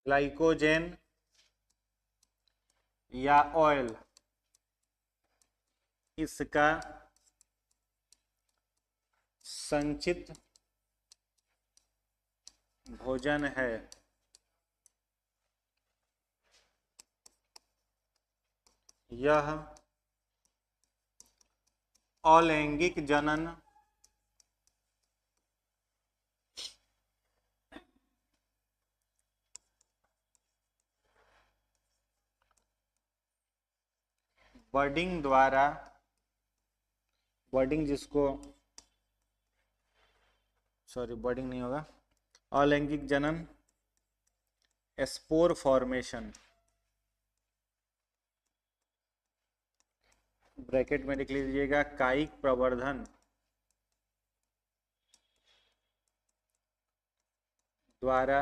Glycogen या oil इसका संचित भोजन है। यह अलैंगिक जनन बर्डिंग द्वारा, बर्डिंग जिसको, सॉरी बर्डिंग नहीं होगा, अलैंगिक जनन स्पोर फॉर्मेशन, ब्रैकेट में लिख लीजिएगा, कायिक प्रवर्धन द्वारा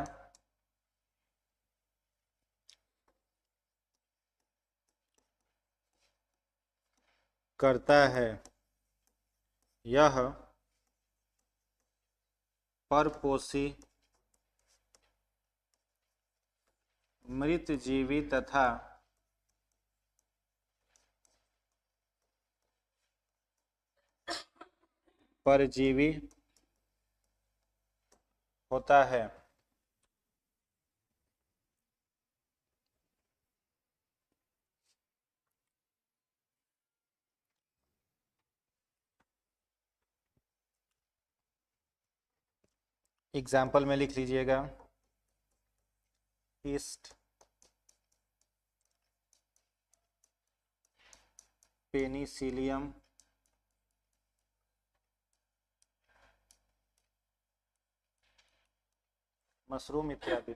करता है। यह परपोषी मृत जीवी तथा परजीवी होता है। एग्जाम्पल में लिख लीजिएगा, ईस्ट, पेनिसिलियम, मशरूम इत्यादि।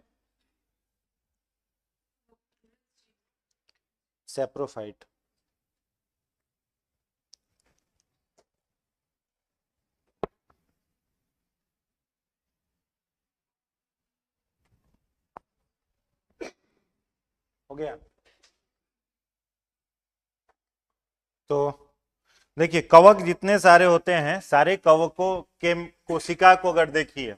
सैप्रोफाइट, हो गया। तो देखिए कवक जितने सारे होते हैं, सारे कवकों के कोशिका को अगर देखिए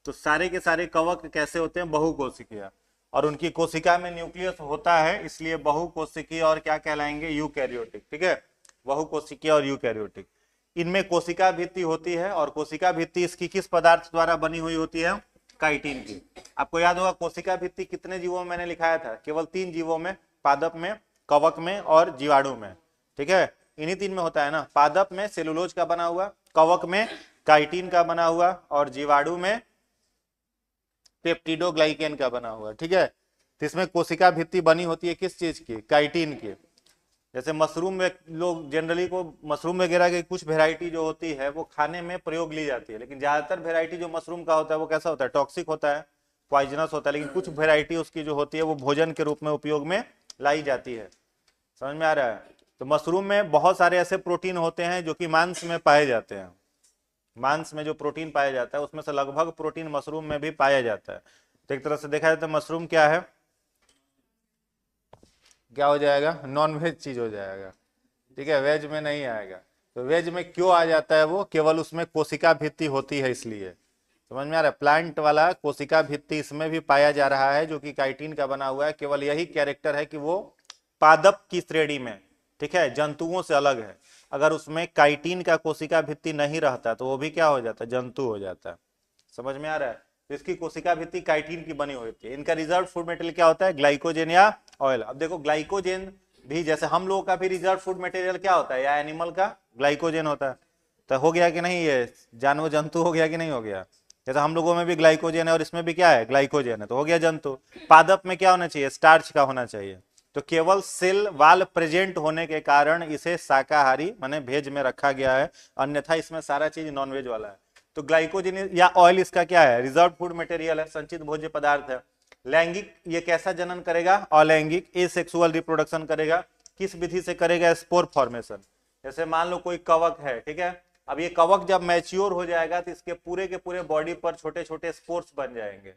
तो सारे के सारे कवक कैसे होते हैं, बहुकोशिकीय, और उनकी कोशिका में न्यूक्लियस होता है, इसलिए बहुकोशिकीय और क्या कहलाएंगे, यूकैरियोटिक। ठीक है, बहुकोशिकीय और यूकैरियोटिक। इनमें कोशिका भित्ति होती है, और कोशिका भित्ति इसकी किस पदार्थ द्वारा बनी हुई होती है, काइटिन की। आपको याद होगा कोशिका भित्ति कितने जीवों में मैंने लिखाया था, केवल 3 जीवों में, पादप में, कवक में और जीवाणु में। ठीक है, इन्हीं 3 में होता है ना। पादप में सेलुलोज का बना हुआ, कवक में काइटिन का बना हुआ, और जीवाणु में पेप्टिडोग्लाइकेन का बना हुआ। ठीक है, तो इसमें कोशिका भित्ति बनी होती है किस चीज की, काइटिन की। जैसे मशरूम में लोग जनरली को, मशरूम वगैरह की कुछ वेराइटी जो होती है वो खाने में प्रयोग ली जाती है, लेकिन ज्यादातर वेराइटी जो मशरूम का होता है वो कैसा होता है, टॉक्सिक होता है, पॉइजनस होता है। लेकिन कुछ वेराइटी उसकी जो होती है वो भोजन के रूप में उपयोग में लाई जाती है। समझ में आ रहा है। तो मशरूम में बहुत सारे ऐसे प्रोटीन होते हैं जो कि मांस में पाए जाते हैं। मांस में जो प्रोटीन पाया जाता है उसमें से लगभग प्रोटीन मशरूम में भी पाया जाता है। तो एक तरह से देखा जाए तो मशरूम क्या है, क्या हो जाएगा, नॉन वेज चीज हो जाएगा। ठीक है, वेज में नहीं आएगा। तो वेज में क्यों आ जाता है, वो केवल उसमें कोशिका भित्ति होती है इसलिए। समझ में आ रहा है। प्लांट वाला कोशिका भित्ति इसमें भी पाया जा रहा है जो कि काइटिन का बना हुआ है। केवल यही कैरेक्टर है कि वो पादप की श्रेणी में, ठीक है, जंतुओं से अलग है। अगर उसमें काइटिन का कोशिका भित्ति नहीं रहता तो वो भी क्या हो जाता है, जंतु हो जाता है। समझ में आ रहा है। तो इसकी कोशिका भित्ति काइटिन की बनी हुई थी। इनका रिजर्व फूड मटेरियल क्या होता है, ग्लाइकोजेन या ऑयल। अब देखो ग्लाइकोजेन भी, जैसे हम लोगों का भी रिजर्व फूड मटेरियल क्या होता है, या एनिमल का ग्लाइकोजेन होता है। तो हो गया कि नहीं, ये जानवर जंतु हो गया कि नहीं हो गया। जैसे हम लोगों में भी ग्लाइकोजेन है और इसमें भी क्या है, ग्लाइकोजेन है, तो हो गया जंतु। पादप में क्या होना चाहिए, स्टार्च का होना चाहिए। तो केवल सेल वाल प्रेजेंट होने के कारण इसे शाकाहारी माने वेज में रखा गया है, अन्यथा इसमें सारा चीज नॉनवेज वाला है। तो ग्लाइकोजन या ऑयल इसका क्या है, रिजर्व फूड मटेरियल है, संचित भोज्य पदार्थ है। लैंगिक, ये कैसा जनन करेगा, अलैंगिक, एसेक्सुअल रिप्रोडक्शन करेगा। किस विधि से करेगा, स्पोर फॉर्मेशन। जैसे मान लो कोई कवक है, ठीक है, अब ये कवक जब मैच्योर हो जाएगा तो इसके पूरे के पूरे बॉडी पर छोटे छोटे स्पोर्स बन जाएंगे,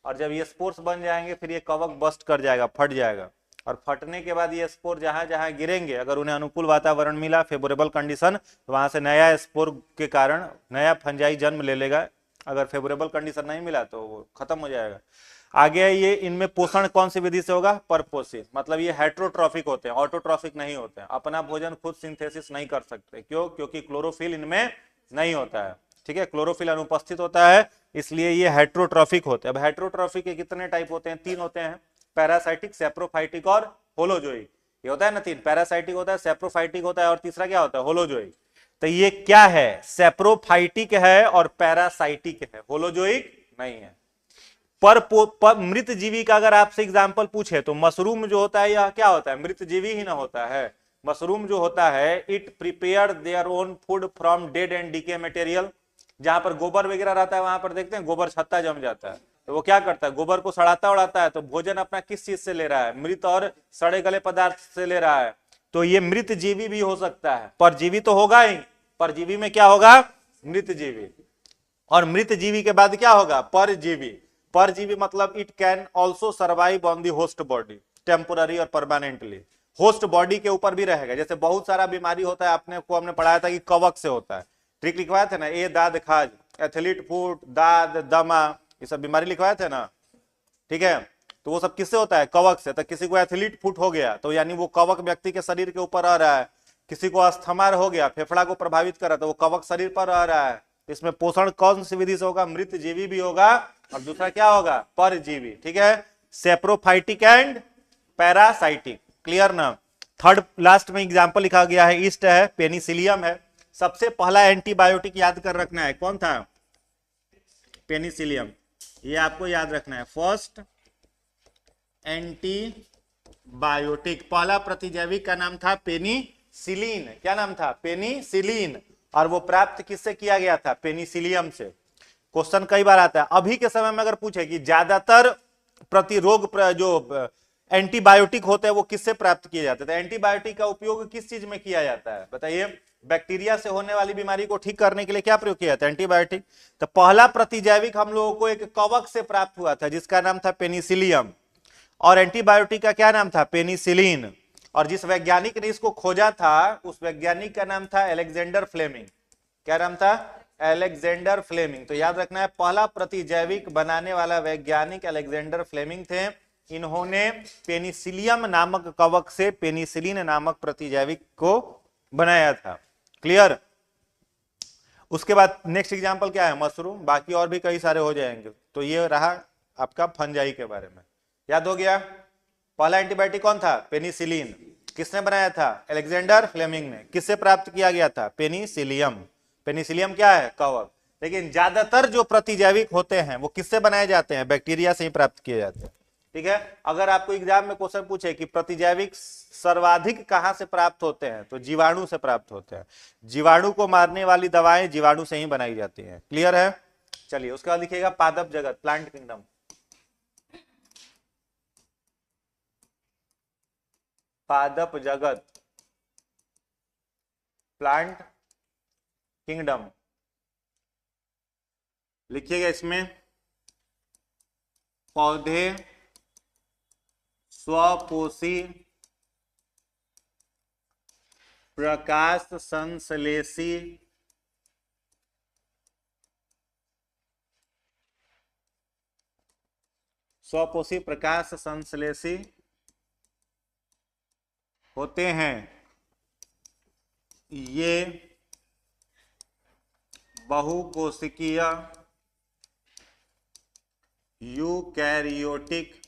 और जब ये स्पोर्स बन जाएंगे फिर ये कवक बस्ट कर जाएगा, फट जाएगा, और फटने के बाद ये स्पोर जहां जहां गिरेंगे, अगर उन्हें अनुकूल वातावरण मिला, फेवरेबल कंडीशन, तो वहां से नया स्पोर के कारण नया फंजाई जन्म ले लेगा। अगर फेवरेबल कंडीशन नहीं मिला तो वो खत्म हो जाएगा। आगे ये इनमें पोषण कौन सी विधि से होगा? परपोषित, मतलब ये हेट्रोट्रॉफिक होते हैं, ऑटोट्रॉफिक नहीं होते हैं, अपना भोजन खुद सिंथेसिस नहीं कर सकते। क्यों? क्योंकि क्लोरोफिल इनमें नहीं होता है, ठीक है, क्लोरोफिल अनुपस्थित होता है, इसलिए ये हेट्रोट्रॉफिक होते हैं। अब हेट्रोट्रॉफिक के कितने टाइप होते हैं? 3 होते हैं, पैरासाइटिक, सेप्रोफाइटिक और होलोजोइक। ये होता है ना 3, पैरासाइटिक होता है, सेप्रोफाइटिक होता है और तीसरा क्या होता है? होलोजोइक। तो ये क्या है? सेप्रोफाइटिक है और पैरासाइटिक है, होलोजोइक नहीं है। पर मृत जीवी का अगर आपसे एग्जांपल पूछे तो मशरूम जो होता है यह क्या होता है? मृत जीवी ही ना होता है। मशरूम जो होता है it prepare their own food from dead and decay material. जहां पर गोबर वगैरह रहता है वहां पर देखते हैं गोबर छत्ता जम जाता है, तो वो क्या करता है? गोबर को सड़ाता उड़ाता है। तो भोजन अपना किस चीज से ले रहा है? मृत और सड़े गले पदार्थ से ले रहा है। तो ये मृत जीवी भी हो सकता है, परजीवी तो होगा ही, परजीवी में क्या होगा? मृत जीवी। और मृत जीवी के बाद क्या होगा? परजीवी। परजीवी मतलब it can also survive on the host body temporary और परमानेंटली। होस्ट बॉडी के ऊपर भी रहेगा। जैसे बहुत सारा बीमारी होता है, आपने को हमने पढ़ाया था कि कवक से होता है, ठीक लिखवाए थे ना, ए दाद खाज, एथलीट फुट, दाद, दमा, ये सब बीमारी लिखवाए थे ना, ठीक है। तो वो सब किससे होता है? कवक से। तो किसी को एथलीट फुट हो गया तो यानी वो कवक व्यक्ति के शरीर के ऊपर रह रहा है। किसी को अस्थमा हो गया, फेफड़ा को प्रभावित कर रहा है, तो वो कवक शरीर पर रह रहा है। इसमें पोषण कौन सी विधि से होगा? मृत जीवी भी होगा और दूसरा क्या होगा? परजीवी, ठीक है। सेप्रोफाइटिक एंड पैरासाइटिक, क्लियर ना। थर्ड लास्ट में एग्जांपल लिखा गया है, ईस्ट है, पेनिसिलियम है। सबसे पहला एंटीबायोटिक याद कर रखना है, कौन था? पेनिसिलियम, ये आपको याद रखना है। फर्स्ट एंटीबायोटिक, पहला प्रतिजैविक का नाम था पेनिसिलिन। क्या नाम था? पेनिसिलिन। और वो प्राप्त किससे किया गया था? पेनिसिलियम से। क्वेश्चन कई बार आता है, अभी के समय में अगर पूछे कि ज्यादातर प्रतिरोग जो एंटीबायोटिक होते हैं वो किससे प्राप्त किए जाते हैं, तो एंटीबायोटिक का उपयोग किस चीज में किया जाता है? बताइए। बैक्टीरिया से होने वाली बीमारी को ठीक करने के लिए क्या प्रयोग किया जाता है? एंटीबायोटिक। तो पहला प्रतिजैविक हम लोगों को एक कवक से प्राप्त हुआ था जिसका नाम था पेनिसिलियम, और एंटीबायोटिक का क्या नाम था? पेनिसिलिन। और जिस वैज्ञानिक ने इसको खोजा था उस वैज्ञानिक का नाम था अलेक्जेंडर फ्लेमिंग। क्या नाम था? Alexander Fleming. तो याद रखना है, पहला प्रतिजैविक बनाने वाला वैज्ञानिक अलेक्जेंडर फ्लेमिंग थे। इन्होंने पेनिसिलियम नामक कवक से पेनिसिलिन नामक प्रतिजैविक को बनाया था। क्लियर? उसके बाद नेक्स्ट एग्जांपल क्या है? मशरूम। बाकी और भी कई सारे हो जाएंगे। तो ये रहा आपका फंजाई के बारे में, याद हो गया। पहला एंटीबायोटिक कौन था? पेनिसिलिन। किसने बनाया था? अलेक्जेंडर फ्लेमिंग ने। किससे प्राप्त किया गया था? पेनिसिलियम। पेनिसिलियम क्या है? कवक। लेकिन ज्यादातर जो प्रतिजैविक होते हैं वो किससे बनाए जाते हैं? बैक्टीरिया से ही प्राप्त किए जाते हैं, ठीक है। अगर आपको एग्जाम में क्वेश्चन पूछे कि प्रतिजैविक सर्वाधिक कहां से प्राप्त होते हैं, तो जीवाणु से प्राप्त होते हैं। जीवाणु को मारने वाली दवाएं जीवाणु से ही बनाई जाती हैं। क्लियर है? चलिए उसके बाद लिखिएगा पादप जगत, प्लांट किंगडम। पादप जगत, प्लांट किंगडम। लिखिएगा इसमें पौधे स्वपोषी, प्रकाश संश्लेषी, स्वपोषी प्रकाश संश्लेषी होते हैं। ये बहुकोशिकीय यूकैरियोटिक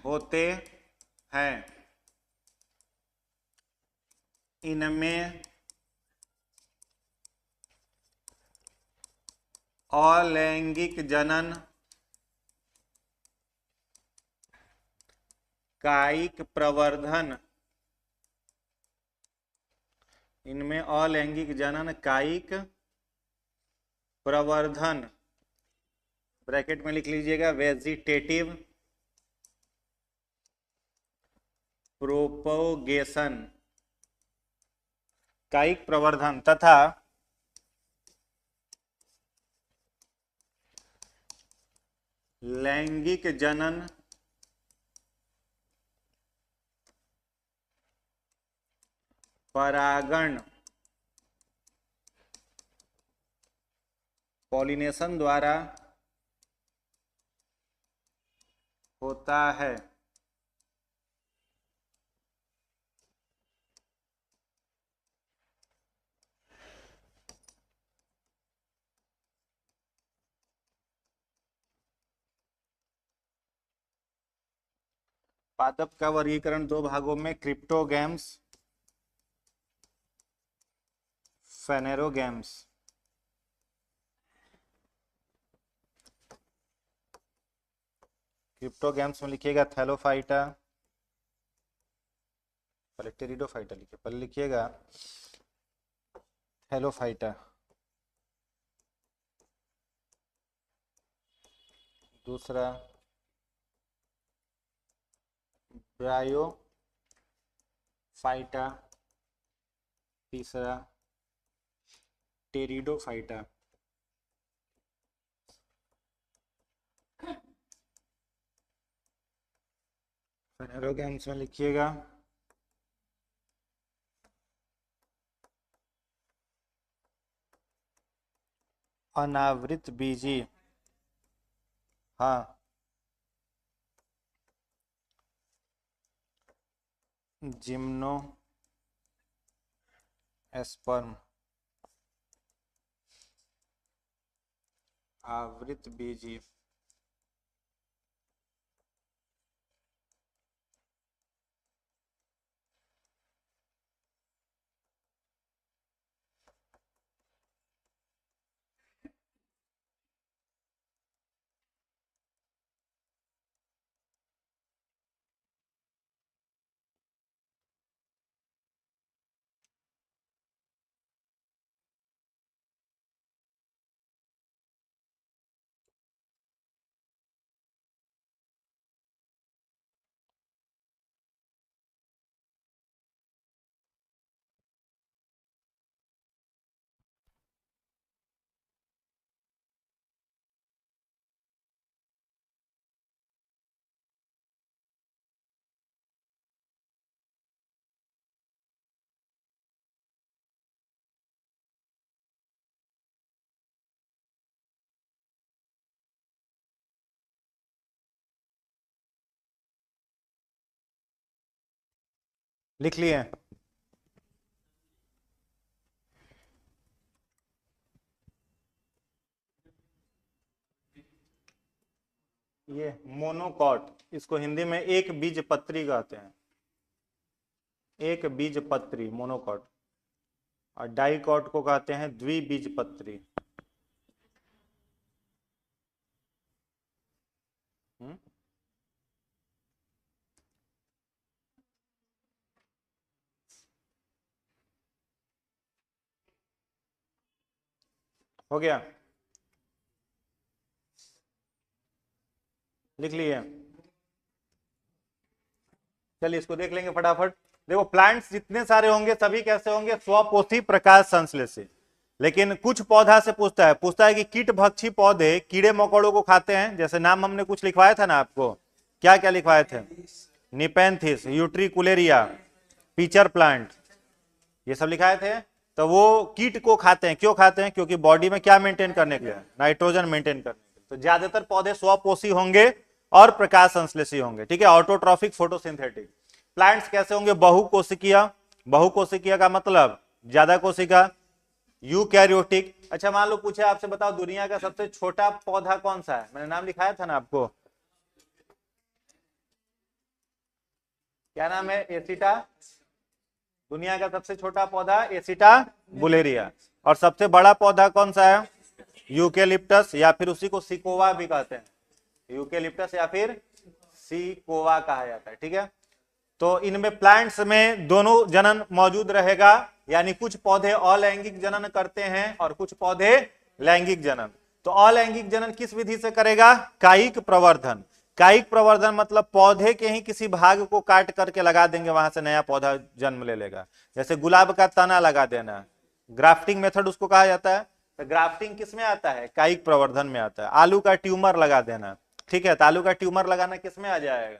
होते हैं। इनमें अलैंगिक जनन, कायिक प्रवर्धन, इनमें अलैंगिक जनन, कायिक प्रवर्धन, ब्रैकेट में लिख लीजिएगा वेजिटेटिव प्रोपोगेशन, कायिक प्रवर्धन तथा लैंगिक जनन, परागण पॉलिनेशन द्वारा होता है। पादप का वर्गीकरण दो भागों में, क्रिप्टोगैम्स, फेनेरोगैम्स। क्रिप्टोगैम्स में लिखिएगा थैलोफाइटा, पहले टेरिडोफाइटा लिखिए, पहले लिखिएगा थैलोफाइटा, दूसरा ब्रायोफाइटा, तीसरा टेरिडोफाइटा। फेनेरोगैम्स में लिखिएगा अनावृत बीजी, हाँ, जिम्नोएस्पर्म, आवृत बीजी। लिख लिए? ये मोनोकॉट, इसको हिंदी में एक बीजपत्री कहते हैं, एक बीजपत्री मोनोकॉट। और डाइकॉट को कहते हैं द्विबीजपत्री। हो गया? लिख लिए? चलिए इसको देख लेंगे फटाफट। देखो प्लांट्स जितने सारे होंगे सभी कैसे होंगे? स्वपोषी, प्रकाश संश्लेषी। लेकिन कुछ पौधा से पूछता है कि कीट भक्षी पौधे कीड़े मकोड़ों को खाते हैं, जैसे नाम हमने कुछ लिखवाया था ना आपको, क्या क्या लिखवाए थे? निपेंथिस, यूट्रिकुलेरिया, पीचर प्लांट, ये सब लिखाए थे। तो वो कीट को खाते हैं, क्यों खाते हैं? क्योंकि बॉडी में क्या मेंटेन करने के लिए? नाइट्रोजन मेंटेन करने के लिए। तो ज्यादातर पौधे स्वपोषी होंगे और प्रकाश संश्लेषी होंगे, ठीक है, ऑटोट्रॉफिक, फोटोसिंथेटिक। प्लांट्स कैसे होंगे? बहुकोशिकीय। बहुकोशिकीय का मतलब ज्यादा कोशिका। यूकैरियोटिक। अच्छा मान लो पूछे आपसे, बताओ दुनिया का सबसे छोटा पौधा कौन सा है? मैंने नाम लिखाया था ना आपको, क्या नाम है? एसिटा। दुनिया का सबसे छोटा पौधा एसिटा बुलेरिया। और सबसे बड़ा पौधा कौन सा है? यूकेलिप्टस, या फिर उसी को सिकोवा भी कहते हैं। यूकेलिप्टस या फिर सिकोवा कहा जाता है, ठीक है। तो इनमें प्लांट्स में दोनों जनन मौजूद रहेगा, यानी कुछ पौधे अलैंगिक जनन करते हैं और कुछ पौधे लैंगिक जनन। तो अलैंगिक जनन किस विधि से करेगा? कायिक प्रवर्धन। कायिक प्रवर्धन मतलब पौधे के ही किसी भाग को काट करके लगा देंगे, वहां से नया पौधा जन्म ले लेगा। जैसे गुलाब का तना लगा देना, ग्राफ्टिंग मेथड उसको कहा जाता है। तो ग्राफ्टिंग किस में आता है? कायिक प्रवर्धन में आता है। आलू का ट्यूमर लगा देना, ठीक है, तो आलू का ट्यूमर लगाना किस में आ जाएगा?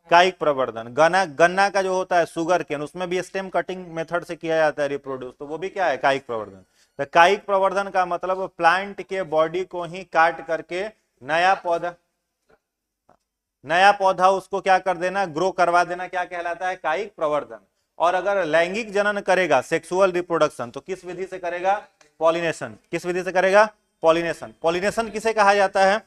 कायिक प्रवर्धन। गन्ना का जो होता है सुगर केन, उसमें भी स्टेम कटिंग मेथड से किया जाता है रिप्रोड्यूस, तो वो भी क्या है? कायिक प्रवर्धन। तो कायिक प्रवर्धन का मतलब प्लांट के बॉडी को ही काट करके नया पौधा उसको क्या कर देना, ग्रो करवा देना, क्या कहलाता है, कायिक प्रवर्धन। और अगर लैंगिक जनन करेगा, सेक्सुअल रिप्रोडक्शन, तो किस विधि से करेगा, पॉलिनेशन। किस विधि से करेगा, पॉलिनेशन। पॉलिनेशन किसे कहा जाता है,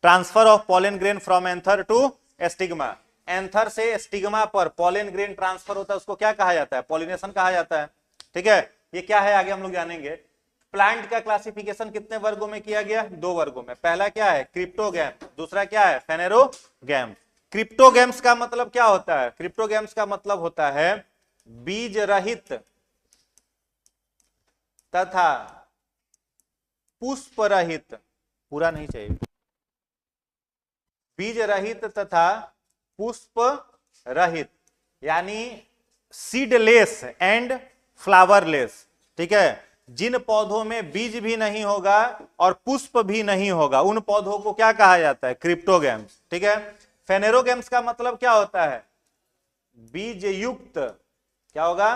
transfer of pollen grain from anther to stigma. Anther से स्टिग्मा पर पॉलन ग्रेन ट्रांसफर होता है, उसको क्या कहा जाता है, पॉलिनेशन कहा जाता है। ठीक है, ये क्या है आगे हम लोग जानेंगे। प्लांट का क्लासिफिकेशन कितने वर्गों में किया गया, 2 वर्गों में। पहला क्या है, क्रिप्टोगैम, दूसरा क्या है, फेनेरोगैम। क्रिप्टोगैम्स का मतलब क्या होता है, क्रिप्टोगैम्स का मतलब होता है बीज रहित तथा पुष्प रहित, पूरा नहीं चाहिए, बीज रहित तथा पुष्प रहित, यानी सीडलेस एंड फ्लावरलेस। ठीक है, जिन पौधों में बीज भी नहीं होगा और पुष्प भी नहीं होगा, उन पौधों को क्या कहा जाता है, क्रिप्टोगैम्स। ठीक है, फेनेरोगैम्स का मतलब क्या होता है, बीज युक्त, क्या होगा,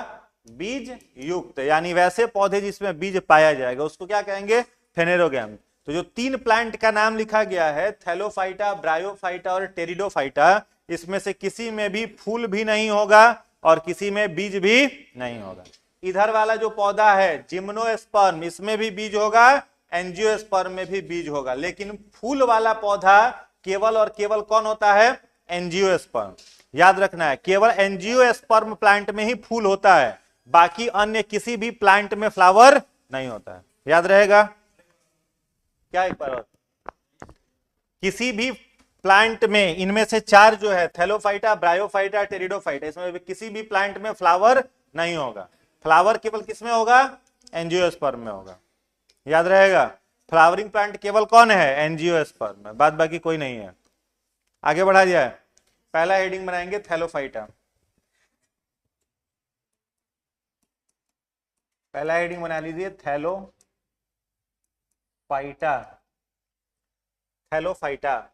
बीज युक्त, यानी वैसे पौधे जिसमें बीज पाया जाएगा उसको क्या कहेंगे, फेनेरोगैम। तो जो 3 प्लांट का नाम लिखा गया है, थैलोफाइटा, ब्रायोफाइटा और टेरिडोफाइटा, इसमें से किसी में भी फूल भी नहीं होगा और किसी में बीज भी नहीं होगा। इधर वाला जो पौधा है जिम्नोस्पर्म, इसमें भी बीज होगा, एंजियोस्पर्म में भी बीज होगा, लेकिन फूल वाला पौधा केवल और केवल कौन होता है, एंजियोस्पर्म। याद रखना है, केवल एंजियोस्पर्म प्लांट में ही फूल होता है, बाकी अन्य किसी भी प्लांट में फ्लावर नहीं होता है। याद रहेगा क्या, एक बार किसी भी प्लांट में इनमें से 4 जो है, थैलोफाइटा, ब्रायोफाइटा, टेरिडोफाइटा, इसमें किसी भी प्लांट में फ्लावर नहीं होगा। फ्लावर केवल किस में होगा, एंजियोस्पर्म में होगा। याद रहेगा, फ्लावरिंग प्लांट केवल कौन है, एंजियोस्पर्म में, बाद बाकी कोई नहीं है। आगे बढ़ा जाए, पहला हेडिंग बनाएंगे थैलोफाइटा। पहला हेडिंग बना लीजिए थैलोफाइटा। थैलोफाइटा,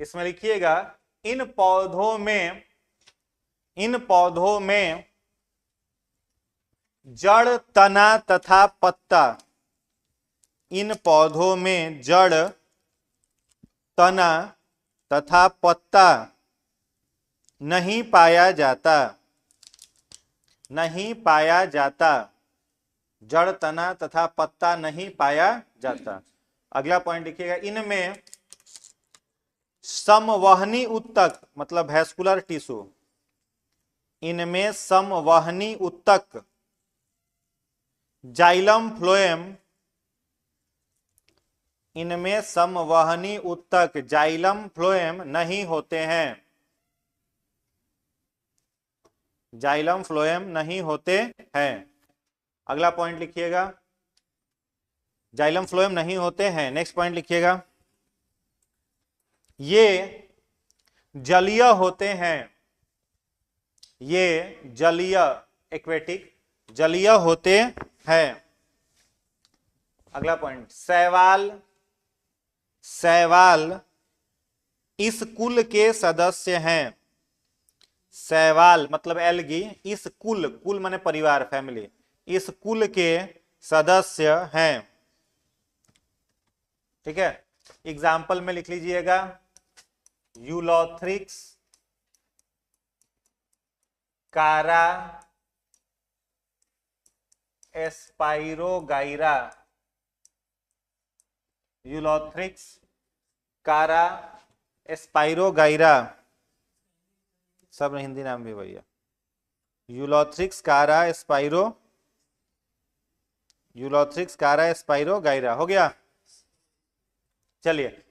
इसमें लिखिएगा इन पौधों में जड़, तना तथा पत्ता, इन पौधों में जड़, तना तथा पत्ता नहीं पाया जाता, नहीं पाया जाता, जड़, तना तथा पत्ता नहीं पाया जाता। अगला पॉइंट लिखिएगा, इनमें समवहनी उत्तक, मतलब वैस्कुलर टिश्यू, इनमें समवहनी उत्तक, जाइलम फ्लोएम, इनमें समवहनी उत्तक, जाइलम फ्लोएम नहीं होते हैं, जाइलम फ्लोएम नहीं होते हैं। अगला पॉइंट लिखिएगा, जाइलम फ्लोएम नहीं होते हैं। नेक्स्ट पॉइंट लिखिएगा, ये जलीय होते हैं, ये जलीय, एक्वेटिक, जलीय होते हैं। अगला पॉइंट, शैवाल, शैवाल इस कुल के सदस्य हैं, शैवाल मतलब एल्गी, इस कुल, कुल माने परिवार, फैमिली, इस कुल के सदस्य हैं। ठीक है, एग्जाम्पल में लिख लीजिएगा, यूलोथ्रिक्स, कारा, एस्पाइरोगाइरा, यूलोथ्रिक्स, कारा, एस्पाइरोगाइरा, सब हिंदी नाम भी भैया, यूलोथ्रिक्स, कारा, एस्पाइरो, यूलोथ्रिक्स, कारा, एस्पाइरोगाइरा। हो गया, चलिए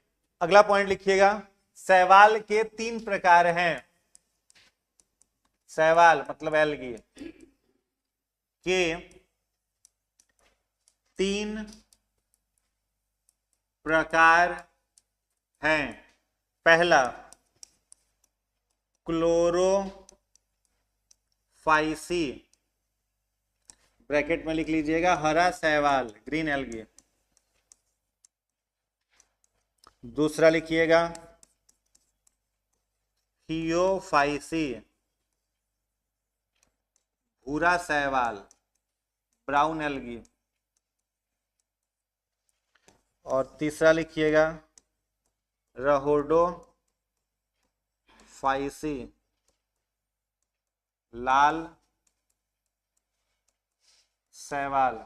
अगला पॉइंट लिखिएगा, शैवाल के 3 प्रकार हैं, शैवाल मतलब एल्गी के 3 प्रकार हैं। पहला क्लोरोफाइसी, ब्रैकेट में लिख लीजिएगा हरा शैवाल, ग्रीन एल्गी। दूसरा लिखिएगा थियोफाइसी, भूरा शैवाल, ब्राउन एल्गी। और तीसरा लिखिएगा रहोडोफाइसी, लाल शैवाल।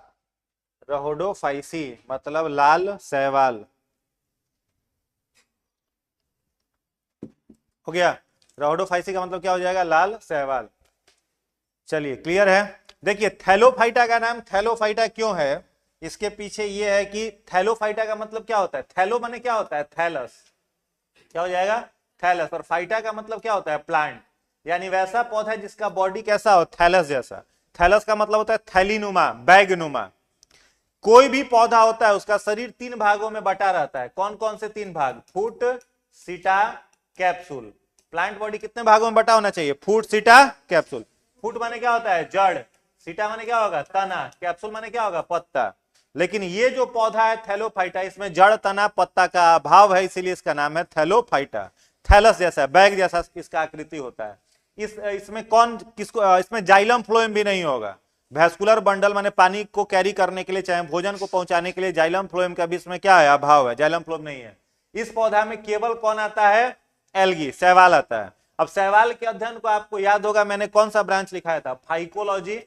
रहोडोफाइसी मतलब लाल शैवाल। हो गया। रहोडोफाइसी का मतलब क्या हो जाएगा? लाल शैवाल। चलिए क्लियर है। देखिए थैलोफाइटा का नाम थैलोफाइटा क्यों है, इसके पीछे ये है कि थैलोफाइटा का मतलब क्या होता है? थैलो माने क्या होता है? थैलस। क्या हो जाएगा? थैलस। और फाइटा का मतलब क्या होता है? प्लांट, यानी वैसा पौधा जिसका बॉडी कैसा हो? थैलस जैसा। थैलस का मतलब होता है थैलीनुमा, बैगनुमा। कोई भी पौधा होता है उसका शरीर 3 भागों में बटा रहता है। कौन कौन से 3 भाग? फूट, सीटा, कैप्सूल। प्लांट बॉडी कितने भागों में बटा होना चाहिए? फूट, सीटा, कैप्सूल। फूट माने क्या होता है? जड़। सीटा माने क्या होगा? तना। कैप्सूल माने क्या होगा? पत्ता। लेकिन ये जो पौधा है थैलोफाइटा, इसमें जड़, तना, पत्ता का अभाव है, इसीलिए इसका नाम है थैलोफाइटा। थैलस जैसा, बैग जैसा इसका आकृति होता है। इसमें कौन किसको, इसमें जाइलम फ्लोएम भी नहीं होगा। वैस्कुलर बंडल माने पानी को कैरी करने के लिए, चाहे भोजन को पहुंचाने के लिए जाइलम फ्लोएम का भी इसमें क्या है? अभाव है, जाइलम फ्लोएम नहीं है। इस पौधा में केवल कौन आता है? एल्गी, शैवाल आता है। अब शैवाल के अध्ययन को आपको याद होगा मैंने कौन सा ब्रांच लिखाया था? फाइकोलॉजी।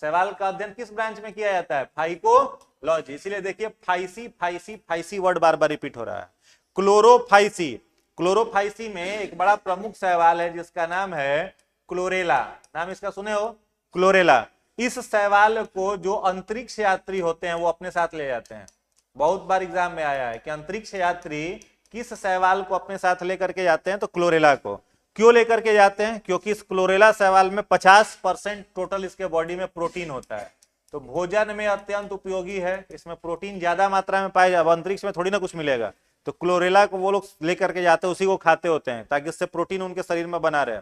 शैवाल का अध्ययन किस ब्रांच में किया जाता है? फाइकोलॉजी। इसीलिए देखिए फाइसी फाइसी फाइसी वर्ड बार बार रिपीट हो रहा है। क्लोरोफाइसी, क्लोरोफाइसी में एक बड़ा प्रमुख शैवाल है जिसका नाम है क्लोरेला। नाम इसका सुने हो? क्लोरेला। इस शैवाल को जो अंतरिक्ष यात्री होते हैं वो अपने साथ ले जाते हैं। बहुत बार एग्जाम में आया है कि अंतरिक्ष यात्री किस शैवाल को अपने साथ लेकर के जाते हैं? तो क्लोरेला को। क्यों लेकर के जाते हैं? क्योंकि इस क्लोरेला शैवाल में 50% टोटल इसके बॉडी में प्रोटीन होता है, तो भोजन में अत्यंत उपयोगी है। इसमें प्रोटीन ज्यादा मात्रा में पाया जाए, अंतरिक्ष में थोड़ी ना कुछ मिलेगा, तो क्लोरेला को वो लोग लेकर के जाते हैं, उसी को खाते होते हैं ताकि इससे प्रोटीन उनके शरीर में बना रहे।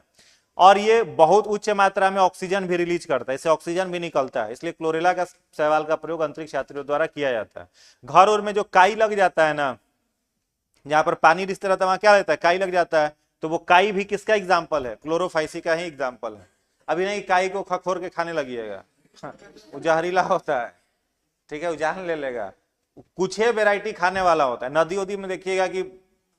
और ये बहुत उच्च मात्रा में ऑक्सीजन भी रिलीज करता है, इससे ऑक्सीजन भी निकलता है, इसलिए क्लोरेला का शैवाल का प्रयोग अंतरिक्ष यात्रियों द्वारा किया जाता है। घर और में जो काई लग जाता है ना, जहां पर पानी रिश्ते रहता है वहां क्या रहता है? काई लग जाता है। तो वो काई भी किसका एग्जाम्पल है? क्लोरोफाइसी का ही एग्जाम्पल है। अभी नहीं काई को खखोर के खाने लगिएगा, वो जहरीला होता है, ठीक है, वो जान ले लेगा। कुछ ही वेराइटी खाने वाला होता है। नदी उदी में देखिएगा कि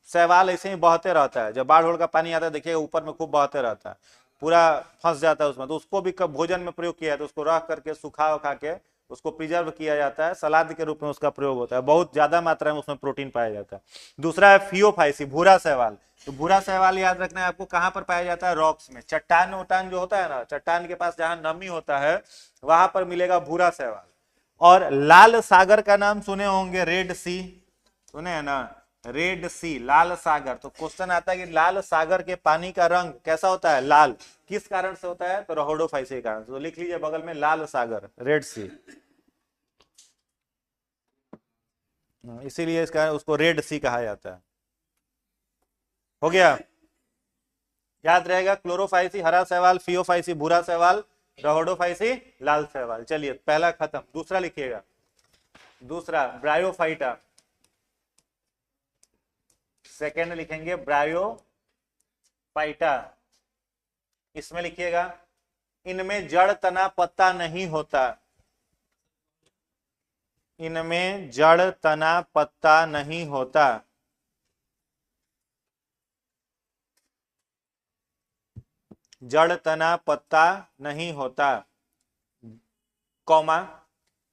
शैवाल ऐसे ही बहते रहता है, जब बाढ़ उड़ का पानी आता है देखिएगा ऊपर में खूब बहते रहता है, पूरा फंस जाता है उसमें, तो उसको भी कब भोजन में प्रयोग किया है तो उसको रख करके सुखा उखा के उसको प्रिजर्व किया जाता है, सलाद के रूप में उसका प्रयोग होता है, बहुत ज्यादा मात्रा में उसमें प्रोटीन पाया जाता है। दूसरा है फियोफाइसी, भूरा शैवाल। तो भूरा शैवाल याद रखना है आपको, कहां पर पाया जाता है? रॉक्स में, चट्टान उट्टान जो होता है ना, चट्टान के पास जहां नमी होता है वहां पर मिलेगा भूरा शैवाल। और लाल सागर का नाम सुने होंगे, रेड सी, सुने हैं ना? रेड सी, लाल सागर। तो क्वेश्चन आता है कि लाल सागर के पानी का रंग कैसा होता है? लाल। किस कारण से होता है? तो रहोडोफाइसी के कारण से। तो लिख लीजिए बगल में लाल सागर, रेड सी, इसीलिए इसका उसको रेड सी कहा जाता है। हो गया, याद रहेगा। क्लोरोफाइसी हरा शैवाल, फियोफाइसी भूरा शैवाल, रहोडोफाइसी लाल शैवाल। चलिए पहला खत्म, दूसरा लिखिएगा। दूसरा ब्रायोफाइटा, सेकेंड लिखेंगे ब्रायोफाइटा। इसमें लिखिएगा इनमें जड़ तना पत्ता नहीं होता, इनमें जड़ तना पत्ता नहीं होता। जड़ तना पत्ता नहीं होता, कौमा,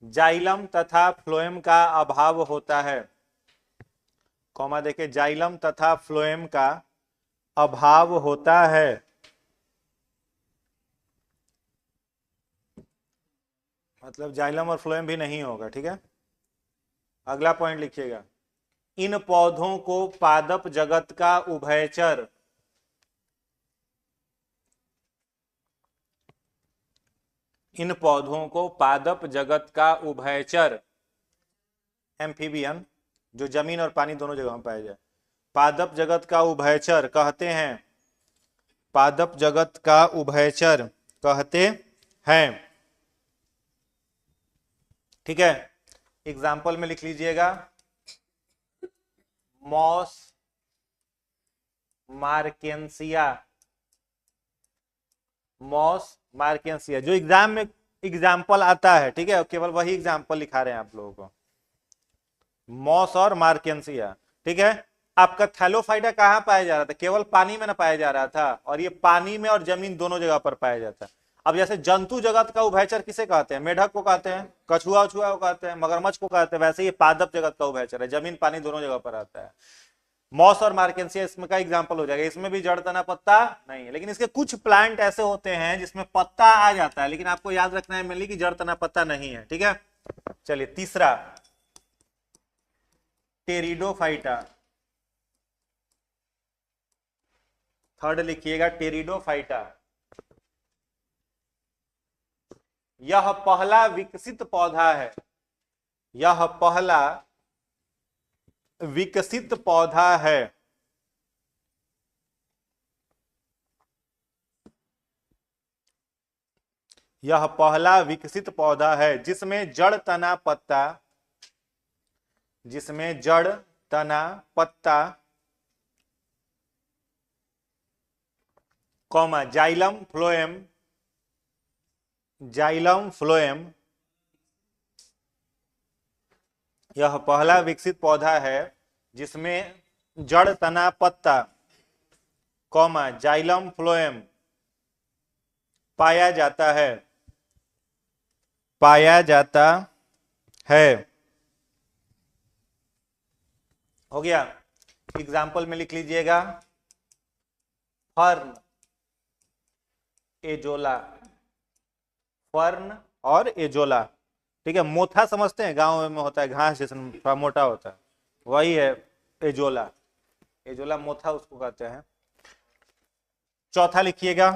जाइलम तथा फ्लोएम का अभाव होता है। कौमा देखिए, जाइलम तथा फ्लोएम का अभाव होता है। मतलब जाइलम और फ्लोएम भी नहीं होगा, ठीक है। अगला पॉइंट लिखिएगा, इन पौधों को पादप जगत का उभयचर, इन पौधों को पादप जगत का उभयचर, एम्फीबियन, जो जमीन और पानी दोनों जगह में पाया जाए, पादप जगत का उभयचर कहते हैं। पादप जगत का उभयचर कहते हैं, ठीक है। एग्जाम्पल में लिख लीजिएगा, मॉस मार्केंसिया, मॉस मार्केंसिया, जो एग्जाम में एग्जाम्पल आता है, ठीक है, केवल वही एग्जाम्पल लिखा रहे हैं आप लोगों को। मॉस और मार्केंसिया। ठीक है, आपका थैलोफाइटा कहाँ पाया जा रहा था? केवल पानी में ना पाया जा रहा था, और ये पानी में और जमीन दोनों जगह पर पाया जाता है। अब जैसे जंतु जगत का उभयचर किसे कहते हैं? मेढक को कहते हैं, कछुआ उछुआ को कहते हैं, मगरमच्छ को कहते हैं। वैसे ये पादप जगत का उभयचर है, जमीन पानी दोनों जगह पर आता है। मॉस और मार्केंसिया इसमें का एग्जांपल हो जाएगा। इसमें भी जड़ तना पत्ता नहीं है, लेकिन इसके कुछ प्लांट ऐसे होते हैं जिसमें पत्ता आ जाता है, लेकिन आपको याद रखना है मेनली कि जड़ तना पत्ता नहीं है। ठीक है, चलिए तीसरा टेरिडोफाइटा। थर्ड लिखिएगा टेरिडोफाइटा। यह पहला विकसित पौधा है, यह पहला विकसित पौधा है यह पहला विकसित पौधा है जिसमें जड़ तना पत्ता, जिसमें जड़ तना पत्ता comma xylem phloem, xylem phloem. यह पहला विकसित पौधा है जिसमें जड़ तना पत्ता कॉमा जाइलम फ्लोएम पाया जाता है, पाया जाता है। हो गया, एग्जाम्पल में लिख लीजिएगा फर्न, एजोला, फर्न और एजोला। ठीक है, मोथा समझते हैं, गांव में होता है घास जैसा थोड़ा मोटा होता है, वही है एजोला। एजोला मोथा उसको कहते हैं। चौथा लिखिएगा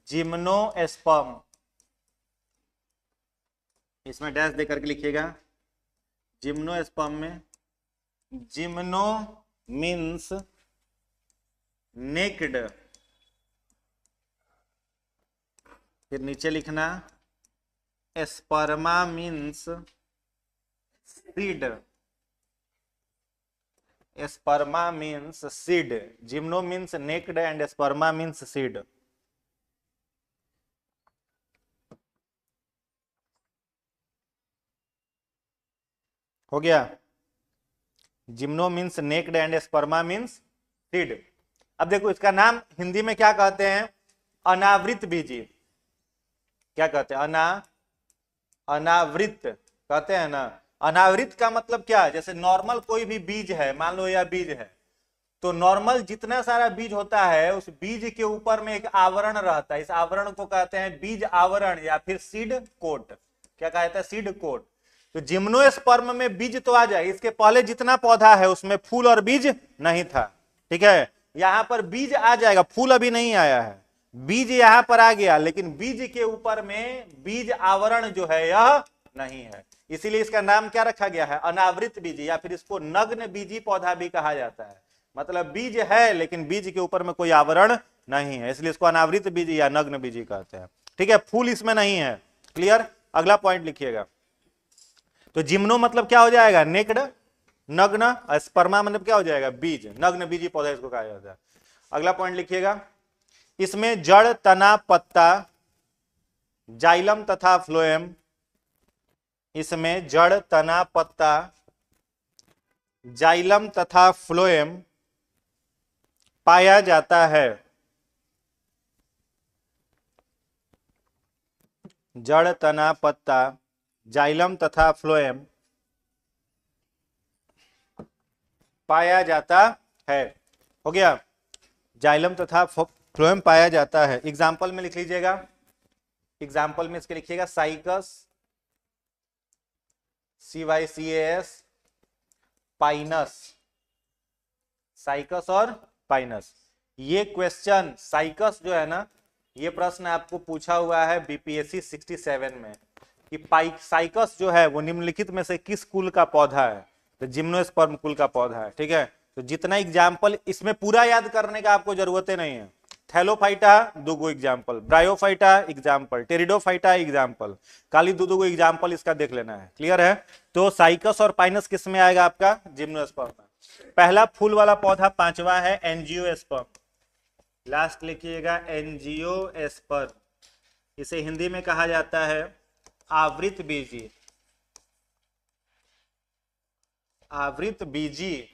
जिम्नोस्पर्म, इसमें डैश दे करके लिखिएगा। जिम्नोस्पर्म में जिम्नो मीन्स नेक्ड, फिर नीचे लिखना sperma means seed, sperma means seed. Gymno means naked and sperma means seed. हो गया, gymno means naked and sperma means seed. अब देखो इसका नाम हिंदी में क्या कहते हैं? अनावृत बीजी। क्या कहते हैं? अनावृत कहते हैं ना। अनावृत का मतलब क्या है? जैसे नॉर्मल कोई भी बीज है, मान लो यह बीज है, तो नॉर्मल जितना सारा बीज होता है उस बीज के ऊपर में एक आवरण रहता है, इस आवरण को कहते हैं बीज आवरण या फिर सीड कोट। क्या कहता है? Seed coat. तो जिम्नोस्पर्म में बीज तो आ जाए, इसके पहले जितना पौधा है उसमें फूल और बीज नहीं था। ठीक है, यहां पर बीज आ जाएगा, फूल अभी नहीं आया है, बीज यहां पर आ गया, लेकिन बीज के ऊपर में बीज आवरण जो है यह नहीं है, इसीलिए इसका नाम क्या रखा गया है? अनावृत बीजी, या फिर इसको नग्न बीजी पौधा भी कहा जाता है। मतलब बीज है लेकिन बीज के ऊपर में कोई आवरण नहीं है, इसलिए इसको अनावृत बीजी या नग्न बीजी कहते हैं। ठीक है, फूल इसमें नहीं है। क्लियर? अगला पॉइंट लिखिएगा। तो जिम्नो मतलब क्या हो जाएगा? नेक्ड, नग्न। स्पर्मा मतलब क्या हो जाएगा? बीज, नग्न बीजी पौधा इसको कहा जाता है। अगला पॉइंट लिखिएगा, इसमें जड़ तना पत्ता जाइलम तथा फ्लोएम, इसमें जड़ तना पत्ता जाइलम तथा फ्लोएम पाया जाता है। जड़ तना पत्ता जाइलम तथा फ्लोएम पाया जाता है। हो गया, जाइलम तथा फ्लोएम पाया जाता है। एग्जाम्पल में लिख लीजिएगा, एग्जाम्पल में इसके लिखिएगा साइकस, CYCAS, पाइनस, साइकस और पाइनस। ये क्वेश्चन साइकस जो है ना, ये प्रश्न आपको पूछा हुआ है BPSC 67 में कि साइकस जो है वो निम्नलिखित में से किस कुल का पौधा है? तो जिम्नोस्पर्म कुल का पौधा है। ठीक है, तो जितना एग्जाम्पल इसमें पूरा याद करने का आपको जरूरत नहीं है। Thallophyta 2 example, bryophyta example, pteridophyta example, खाली 2 एग्जाम्पल इसका देख लेना है। क्लियर है? तो साइकस और पाइनस किस में आएगा? आपका जिम्नोस्पर्म में। पहला फूल वाला पौधा 5वां है एंजियोस्पर्म, लास्ट लिखिएगा एंजियोस्पर्म। इसे हिंदी में कहा जाता है आवृत बीजी, आवृत बीजी,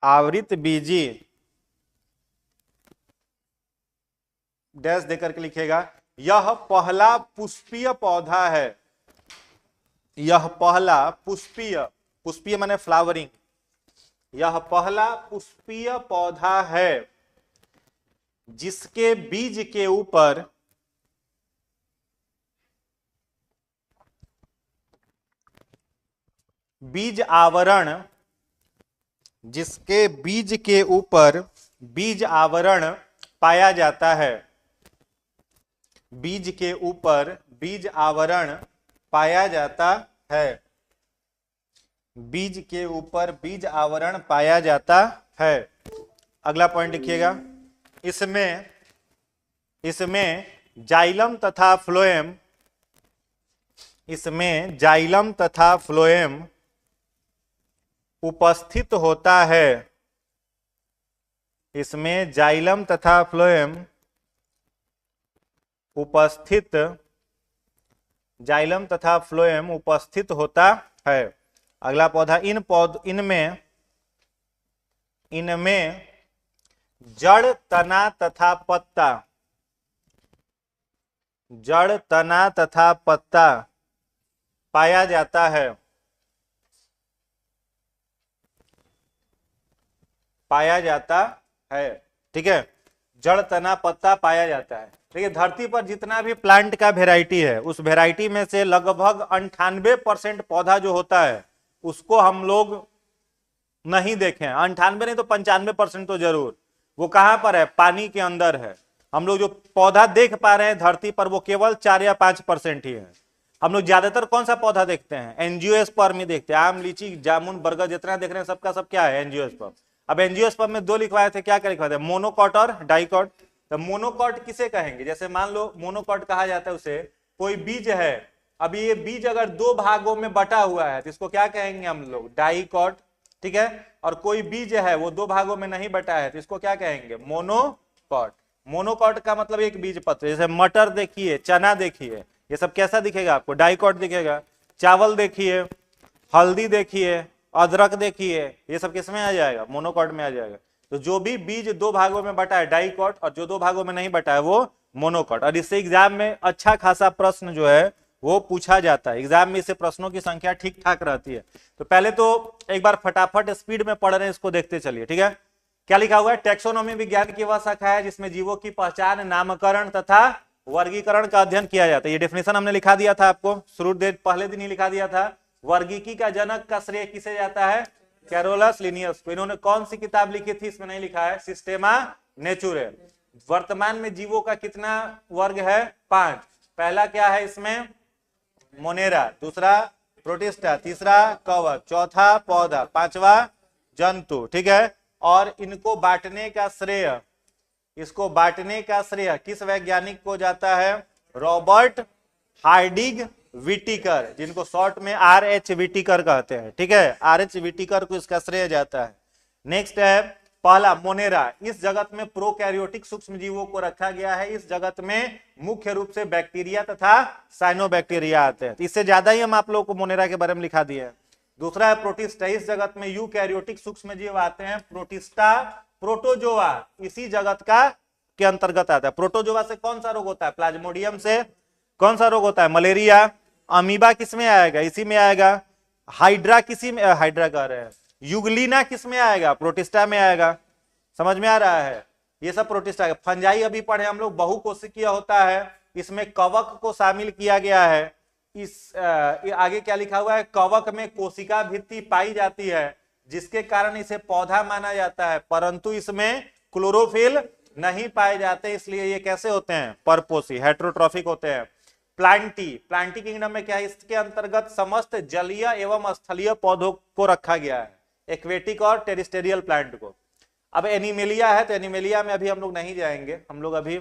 आवृत बीजी डैश देकर के लिखेगा, यह पहला पुष्पीय पौधा है, यह पहला पुष्पीय, पुष्पीय माने फ्लावरिंग, यह पहला पुष्पीय पौधा है जिसके बीज के ऊपर बीज आवरण, जिसके बीज के ऊपर बीज आवरण पाया जाता है, बीज के ऊपर बीज आवरण पाया जाता है, बीज के ऊपर बीज आवरण पाया जाता है। अगला पॉइंट लिखिएगा, इसमें जाइलम तथा फ्लोएम, इसमें जाइलम तथा फ्लोएम उपस्थित होता है, इसमें जाइलम तथा फ्लोएम उपस्थित, जाइलम तथा फ्लोएम उपस्थित होता है। अगला पौधा, इनमें जड़ तना तथा पत्ता, जड़ तना तथा पत्ता पाया जाता है, पाया जाता है। ठीक है, जड़ तना पत्ता पाया जाता है। देखिए धरती पर जितना भी प्लांट का वेराइटी है, उस वेराइटी में से लगभग 98% पौधा जो होता है उसको हम लोग नहीं देखे, 98 नहीं तो 95% तो जरूर। वो कहां पर है? पानी के अंदर है। हम लोग जो पौधा देख पा रहे हैं धरती पर वो केवल 4 या 5% ही है। हम लोग ज्यादातर कौन सा पौधा देखते हैं? एंजियोस्पर्म ही देखते हैं। आम, लीची, जामुन, बरगद जितना देख रहे हैं सबका सब क्या है? एंजियोस्पर्म। अब एंजियोस्पर्म में 2 लिखवाए थे, क्या क्या लिखवाए थे? मोनोकॉट और डाइकॉट। तो मोनोकॉट किसे कहेंगे? जैसे मान लो मोनोकॉट कहा जाता है उसे, कोई बीज है, अभी ये बीज अगर 2 भागों में बटा हुआ है तो इसको क्या कहेंगे हम लोग? डाइकॉट। ठीक है, और कोई बीज है वो 2 भागों में नहीं बटा है तो इसको क्या कहेंगे? मोनोकॉट। मोनोकॉट का मतलब एक बीज पत्र। जैसे मटर देखिए, चना देखिए, ये सब कैसा दिखेगा आपको? डाइकॉट दिखेगा। चावल देखिए, हल्दी देखिए, अदरक देखिए, ये सब किसमें आ जाएगा? मोनोकॉट में आ जाएगा। तो जो भी बीज 2 भागों में बटा है डाइकॉट, और जो 2 भागों में नहीं बटा है वो मोनोकॉट। और इससे एग्जाम में अच्छा खासा प्रश्न जो है वो पूछा जाता है। एग्जाम में इससे प्रश्नों की संख्या ठीक ठाक रहती है। तो पहले तो एक बार फटाफट स्पीड में पढ़ रहे हैं, इसको देखते चलिए। ठीक है, क्या लिखा हुआ है? टैक्सोनॉमी विज्ञान की वह शाखा है जिसमें जीवों की पहचान, नामकरण तथा वर्गीकरण का अध्ययन किया जाता है। ये डेफिनेशन हमने लिखा दिया था आपको, शुरू पहले दिन ही लिखा दिया था। वर्गीकी का जनक का श्रेय किसे जाता है? कैरोलस लिनियस को। इन्होंने कौन सी किताब लिखी थी? इसमें नहीं लिखा है, सिस्टेमा नेचुरे। वर्तमान में जीवों का कितना वर्ग है? 5। पहला क्या है इसमें? मोनेरा, दूसरा प्रोटिस्टा, तीसरा कवक, चौथा पौधा, 5वां जंतु। ठीक है, और इनको बांटने का श्रेय, इसको बांटने का श्रेय किस वैज्ञानिक को जाता है? रॉबर्ट हार्डिग विटिकर, जिनको शॉर्ट में RH विटिकर कहते हैं। ठीक है, RH विटिकर को इसका श्रेय जाता है। नेक्स्ट है पहला मोनेरा। इस जगत में प्रोकैरियोटिक सूक्ष्म जीवों को रखा गया है। इस जगत में मुख्य रूप से बैक्टीरिया तथा साइनोबैक्टीरिया आते हैं। इससे ज्यादा ही हम आप लोगों को मोनेरा के बारे में लिखा दिए हैं। दूसरा है प्रोटिस्टा। इस जगत में यूकैरियोटिक सूक्ष्म जीव आते हैं। प्रोटिस्टा, प्रोटोजोआ इसी जगत का के अंतर्गत आता है। प्रोटोजोआ से कौन सा रोग होता है? प्लाज्मोडियम से कौन सा रोग होता है? मलेरिया। अमीबा किस में आएगा? इसी में आएगा। हाइड्रा किसी में, हाइड्रा कह रहे हैं, युगलिना किस में आएगा? प्रोटिस्टा में आएगा। समझ में आ रहा है? ये सब प्रोटिस्टा। फंजाई अभी पढ़े हम लोग, बहुकोशिकीय होता है, इसमें कवक को शामिल किया गया है। इस आगे क्या लिखा हुआ है? कवक में कोशिका भित्ति पाई जाती है जिसके कारण इसे पौधा माना जाता है, परंतु इसमें क्लोरोफिल नहीं पाए जाते, इसलिए ये कैसे होते हैं? परपोषी, हेट्रोट्रॉफिक होते हैं। प्लांटी, प्लांटी किंगडम में क्या है? इसके अंतर्गत समस्त जलीय एवं स्थलीय पौधों को रखा गया है, एक्वेटिक और टेरिस्टेरियल प्लांट को। अब एनिमेलिया है, तो एनिमेलिया में अभी हम लोग नहीं जाएंगे, हम लोग अभी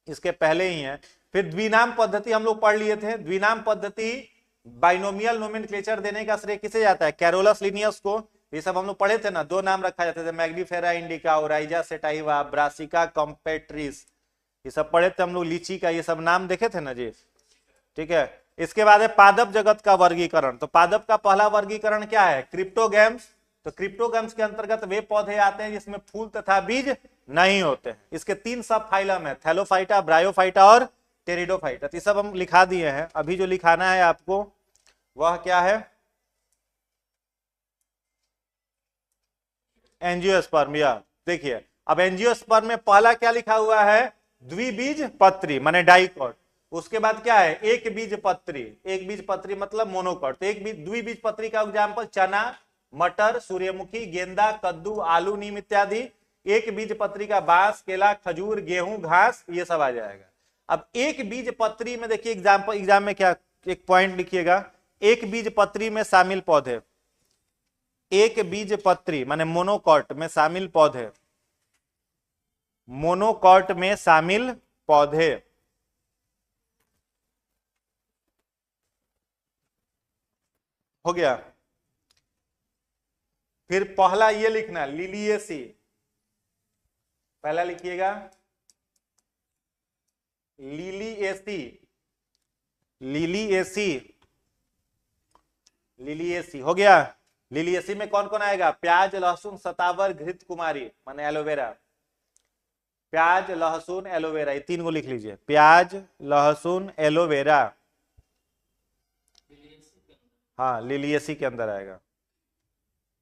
इसके पहले ही हैं। फिर द्विनाम पद्धति हम लोग पढ़ लिए थे। द्विनाम पद्धति बाइनोमियल नोमेनक्लेचर देने का श्रेय किसे जाता है? कैरोलस लिनियस को। ये सब हम लोग पढ़े थे ना, 2 नाम रखा जाते थे, Mangifera indica, Oryza sativa, Brassica campestris, ये सब पढ़े थे हम लोग। लीची का ये सब नाम देखे थे ना जी। ठीक है, इसके बाद है पादप जगत का वर्गीकरण। तो पादप का पहला वर्गीकरण क्या है? क्रिप्टोगैम्स। तो क्रिप्टोगैम्स के अंतर्गत वे पौधे आते हैं जिसमें फूल तथा बीज नहीं होते हैं। इसके 3 सब फाइलम है, थैलोफाइटा, ब्रायोफाइटा और टेरिडोफाइटा। तो ये सब हम लिखा दिए हैं। अभी जो लिखाना है आपको वह क्या है? एंजियोस्पर्म। या देखिए, अब एंजियोस्पर्म में पहला क्या लिखा हुआ है? द्विबीज पत्री माने डाइकॉट। उसके बाद क्या है? एक बीज पत्री। एक बीज पत्री मतलब मोनोकॉट। तो एक बीज द्विबीज पत्री का एग्जाम्पल चना, मटर, सूर्यमुखी, गेंदा, कद्दू, आलू, नीम इत्यादि। एक बीज पत्री का बांस, केला, खजूर, गेहूं, घास, ये सब आ जाएगा। अब एक बीज पत्री में देखिए एग्जाम में क्या, एक पॉइंट लिखिएगा, एक बीज पत्री में शामिल पौधे, एक बीज पत्री माने मोनोकॉट में शामिल पौधे, मोनोकॉट में शामिल पौधे। हो गया। फिर पहला ये लिखना लिलिएसी, पहला लिखिएगा लिलिएसी, लिलिएसी, लिलिएसी। हो गया। लिलिएसी में कौन कौन आएगा? प्याज, लहसुन, सतावर, घृत कुमारी माने एलोवेरा। प्याज, लहसुन, एलोवेरा, ये 3 को लिख लीजिए। प्याज, लहसुन, एलोवेरा। हाँ, लिलिएसी के अंदर आएगा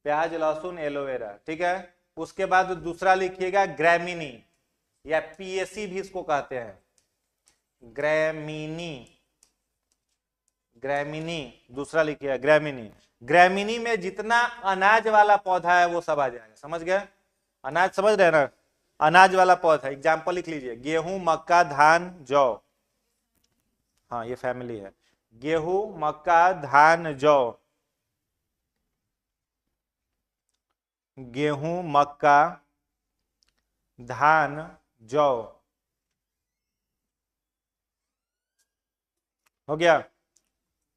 प्याज, लहसुन, एलोवेरा। ठीक है। उसके बाद दूसरा लिखिएगा ग्रैमिनी, या पीएसी भी इसको कहते हैं, ग्रैमिनी, ग्रैमिनी। दूसरा लिखिएगा ग्रैमिनी। ग्रैमिनी में जितना अनाज वाला पौधा है वो सब आ जाएगा। समझ गए? अनाज समझ रहे ना? अनाज वाला पौधा। एग्जाम्पल लिख लीजिए, गेहूं, मक्का, धान, जौ। हाँ, ये फैमिली है। गेहूं, मक्का, धान, जौ। गेहूं, मक्का, धान, जौ। हो गया।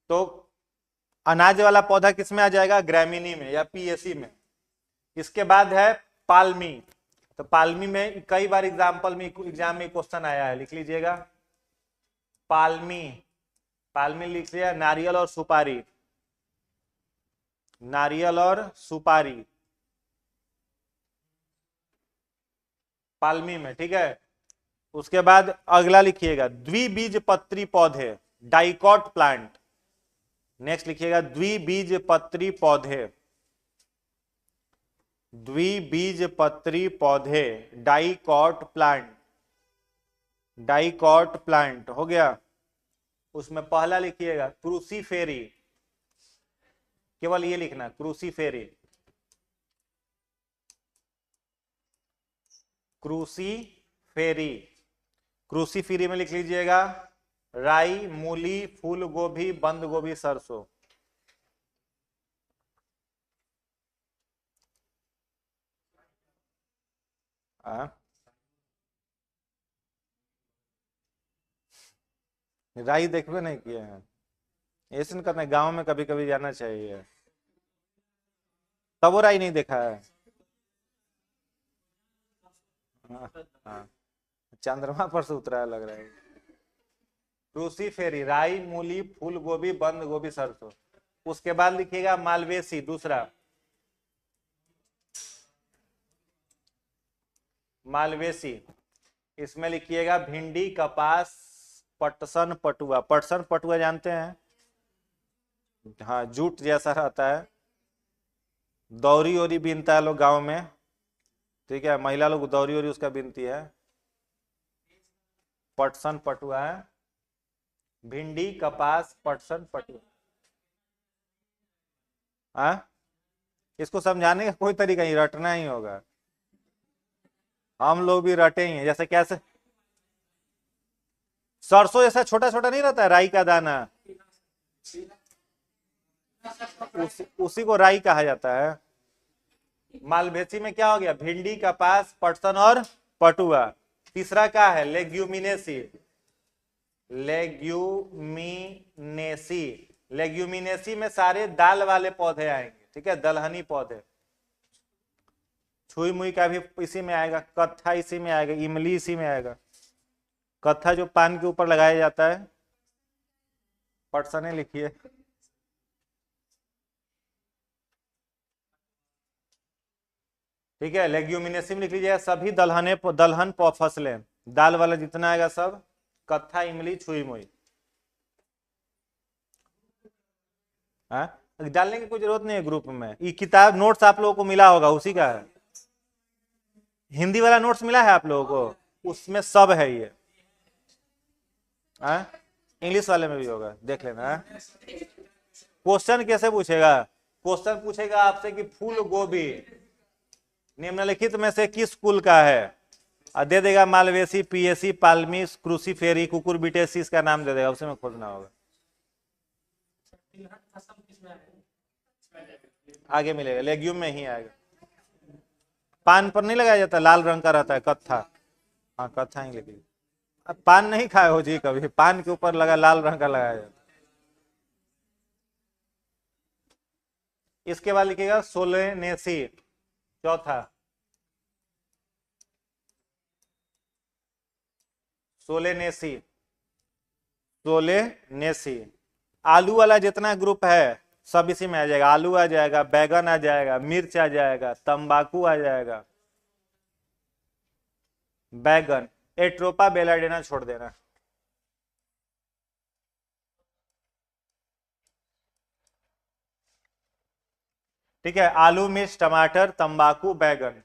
तो अनाज वाला पौधा किस में आ जाएगा? ग्रैमिनी में या पीएसी में। इसके बाद है पाल्मी। तो पाल्मी में कई बार एग्जाम में क्वेश्चन आया है, लिख लीजिएगा पाल्मी। पाल्मी लिख लिया, नारियल और सुपारी, नारियल और सुपारी पाल्मी में। ठीक है। उसके बाद अगला लिखिएगा द्विबीजपत्री पौधे, डाइकॉट प्लांट। नेक्स्ट लिखिएगा द्विबीजपत्री पौधे, द्विबीजपत्री पौधे, डाइकॉट प्लांट, डाइकॉट प्लांट। हो गया। उसमें पहला लिखिएगा क्रूसीफेरी, केवल ये लिखना क्रूसीफेरी, क्रूसीफेरी। क्रूसीफेरी में लिख लीजिएगा राई, मूली, फूल गोभी, बंद गोभी, सरसों। राई देखबे नहीं किए हैं, ऐसे नहीं करना, गांव में कभी कभी जाना चाहिए। तब वो राई नहीं देखा है। हाँ, चंद्रमा पर से उतरा लग रहा है। क्रूसीफेरी, राई, मूली, फूल गोभी, बंद गोभी, सरसों। उसके बाद लिखिएगा मालवेसी, दूसरा मालवेसी। इसमें लिखिएगा भिंडी, कपास, पटसन, पटुआ। पटसन पटुआ जानते हैं? हाँ, जूट जैसा रहता है, दौरी ओरी बीनता है लोग गांव में। ठीक है, महिला लोग दौरी ओरी उसका बीनती है। पटसन पटुआ है, भिंडी, कपास, पटसन, पटुआ। इसको समझाने का कोई तरीका नहीं, रटना ही होगा। हम लोग भी रटे ही हैं। जैसे कैसे सरसों जैसा छोटा छोटा नहीं रहता है राई का दाना, उसी को राई कहा जाता है। मालवेसी में क्या हो गया? भिंडी, कपास, पटसन और पटुआ। तीसरा क्या है? Leguminosae, Leguminosae. लेग्यूमिनेसी में सारे दाल वाले पौधे आएंगे। ठीक है, दलहनी पौधे। छुई मुई का भी इसी में आएगा, कत्था इसी में आएगा, इमली इसी में आएगा। कत्था जो पान के ऊपर लगाया जाता है, पटसने लिखिए। ठीक है, लेग्यूमिनेसी में लिख लीजिएगा सभी दलहन फसलें, दाल वाला जितना आएगा सब, कत्था, इमली, छुई मुई। हाँ, डालने की कोई जरूरत नहीं है ग्रुप में, ये किताब नोट्स आप लोगों को मिला होगा उसी का है। हिंदी वाला नोट्स मिला है आप लोगों को, उसमें सब है ये। हाँ, इंग्लिश वाले में भी होगा, देख लेना। क्वेश्चन कैसे पूछेगा? क्वेश्चन पूछेगा आपसे कि फूल गोभी निम्नलिखित में से किस कुल का है, और दे देगा मालवेसी, पीएसी, पाल्मी, क्रूसीफेरी, कुकुरबिटेसी, इसका नाम दे देगा, उसी में खोजना होगा। आगे मिलेगा, लेग्यूम में ही आएगा। पान पर नहीं लगाया जाता, लाल रंग का रहता है, कत्था। हाँ, कत्था ही लिखिए। अब पान नहीं खाए हो जी कभी? पान के ऊपर लगा लाल रंग का लगाया जाता। इसके बाद लिखिएगा सोलेनेसी, चौथा सोलेनेसी। सोलेनेसी आलू वाला जितना ग्रुप है सब इसी में आ जाएगा। आलू आ जाएगा, बैगन आ जाएगा, मिर्च आ जाएगा, तंबाकू आ जाएगा, बैगन। एट्रोपा बेलाडेना छोड़ देना। ठीक है, आलू, मिर्च, टमाटर, तंबाकू, बैगन।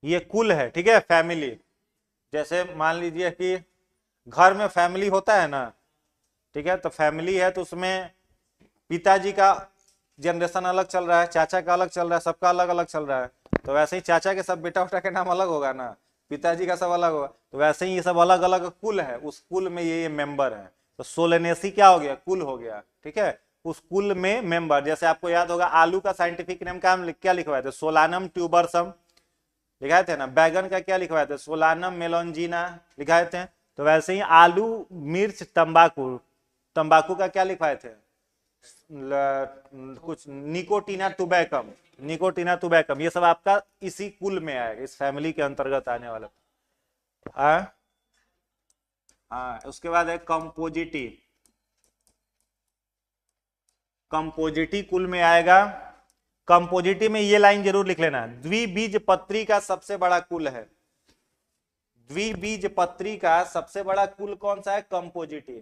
ये कुल है, ठीक है, फैमिली। जैसे मान लीजिए कि घर में फैमिली होता है ना, ठीक है, तो फैमिली है तो उसमें पिताजी का जनरेशन अलग चल रहा है, चाचा का अलग चल रहा है, सबका अलग अलग चल रहा है। तो वैसे ही चाचा के सब बेटा उटा के नाम अलग होगा ना, पिताजी का सब अलग होगा, तो वैसे ही ये सब अलग अलग कुल है, उस कुल में ये मेंबर है। तो सोलेनेसी क्या हो गया? कुल हो गया। ठीक है, उस कुल में मेंबर, जैसे आपको याद होगा आलू का साइंटिफिक नेम क्या लिखवाए थे? सोलानम ट्यूबरसम लिखाए थे ना। बैगन का क्या लिखवाए थे? सोलानम मेलोंजिना लिखाए थे। तो वैसे ही आलू, मिर्च, तंबाकू, तंबाकू का क्या लिखवाए थे? कुछ निकोटीना टुबैकम, निकोटीना टुबैकम। ये सब आपका इसी कुल में आएगा, इस फैमिली के अंतर्गत आने वाला। हाँ, उसके बाद है कंपोजिटी। कंपोजिटी कुल में आएगा। कंपोजिटी में ये लाइन जरूर लिख लेना, द्विबीजपत्री का सबसे बड़ा कुल है। द्विबीजपत्री का सबसे बड़ा कुल कौन सा है? कंपोजिटी।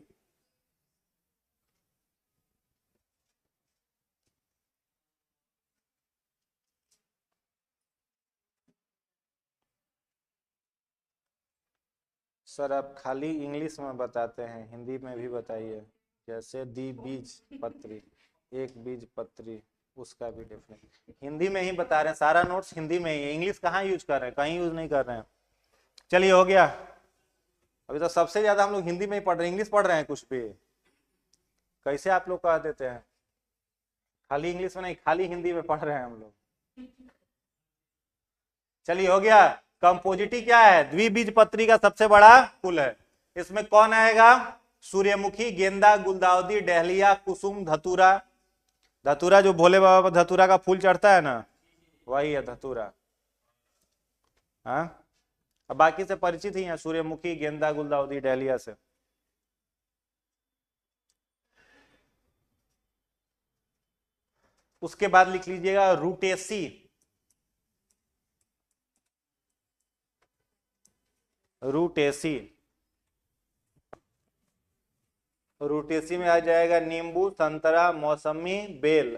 सर आप खाली इंग्लिश में बताते हैं, हिंदी में भी बताइए। जैसे द्विबीज पत्री, एक बीज पत्री, उसका भी डिफरेंस हिंदी में ही बता रहे हैं। सारा नोट्स हिंदी में ही है, इंग्लिश कहाँ यूज कर रहे हैं? कहीं यूज नहीं कर रहे हैं। चलिए, हो गया। अभी तो सबसे ज्यादा हम लोग हिंदी में ही पढ़ रहे हैं, इंग्लिश पढ़ रहे हैं कुछ भी? कैसे आप लोग कह देते हैं खाली इंग्लिश में? नहीं, खाली हिंदी में पढ़ रहे हैं हम लोग। चलिए, हो गया। कंपोजिटी क्या है? द्विबीजपत्री का सबसे बड़ा कुल है। इसमें कौन आएगा? सूर्यमुखी, गेंदा, गुलदाउदी, डहलिया, कुसुम, धतूरा। धतूरा जो भोले बाबा पर धतूरा का फूल चढ़ता है ना, वही है धतूरा। हाँ, अब बाकी से परिचित ही है, सूर्यमुखी, गेंदा, गुलदाउदी, डहलिया से। उसके बाद लिख लीजिएगा रूटेसी। रूटेसी, रूटेसी में आ जाएगा नींबू, संतरा, मौसमी, बेल।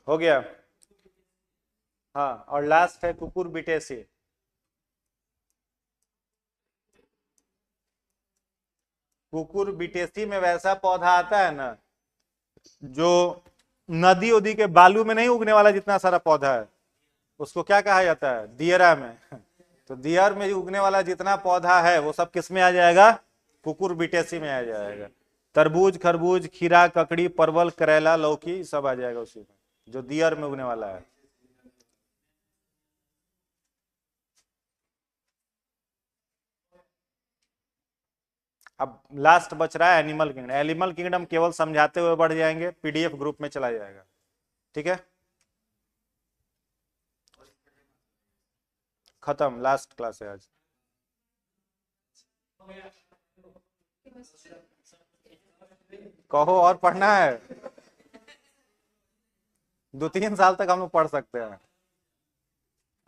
हो गया। हाँ, और लास्ट है कुकुरबिटेसी। कुकुरबिटेसी में वैसा पौधा आता है ना जो नदी उदी के बालू में नहीं उगने वाला, जितना सारा पौधा है उसको क्या कहा जाता है? दियरा में। तो दियर में उगने वाला जितना पौधा है वो सब किस में आ जाएगा? कुकुरबिटेसी में आ जाएगा। तरबूज, खरबूज, खीरा, ककड़ी, परवल, करेला, लौकी, सब आ जाएगा उसी में, जो दियर में उगने वाला है। अब लास्ट बच रहा है एनिमल किंगडम। एनिमल किंगडम केवल समझाते हुए बढ़ जाएंगे, पीडीएफ ग्रुप में चला जाएगा, ठीक है। खत्म, लास्ट क्लास है आज। कहो और पढ़ना है? 2-3 साल तक हम लोग पढ़ सकते हैं।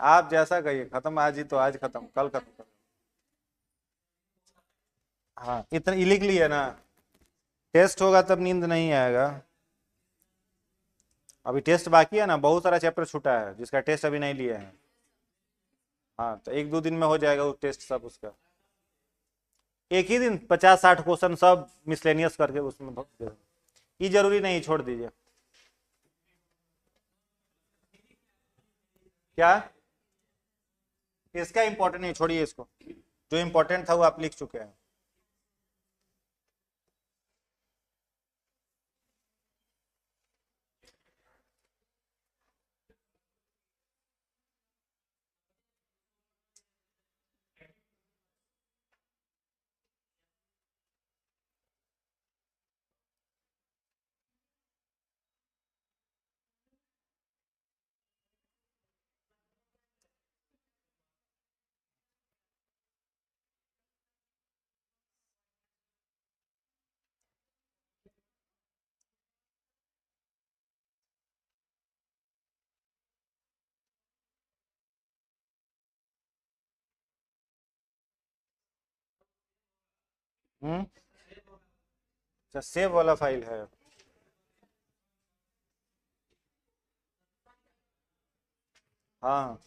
आप जैसा कहिए, खत्म आज ही तो आज खत्म, कल खत्म। हाँ इतना ही लिख लिया ना, टेस्ट होगा तब नींद नहीं आएगा। अभी टेस्ट बाकी है ना, बहुत सारा चैप्टर छूटा है जिसका टेस्ट अभी नहीं लिया है। हाँ तो 1-2 दिन में हो जाएगा वो टेस्ट सब उसका। एक ही दिन 50-60 क्वेश्चन सब मिसलेनियस करके उसमें ये जरूरी नहीं, छोड़ दीजिए। क्या इसका इंपॉर्टेंट नहीं, छोड़िए इसको, जो इंपॉर्टेंट था वो आप लिख चुके हैं। अच्छा सेव वाला फाइल है। हाँ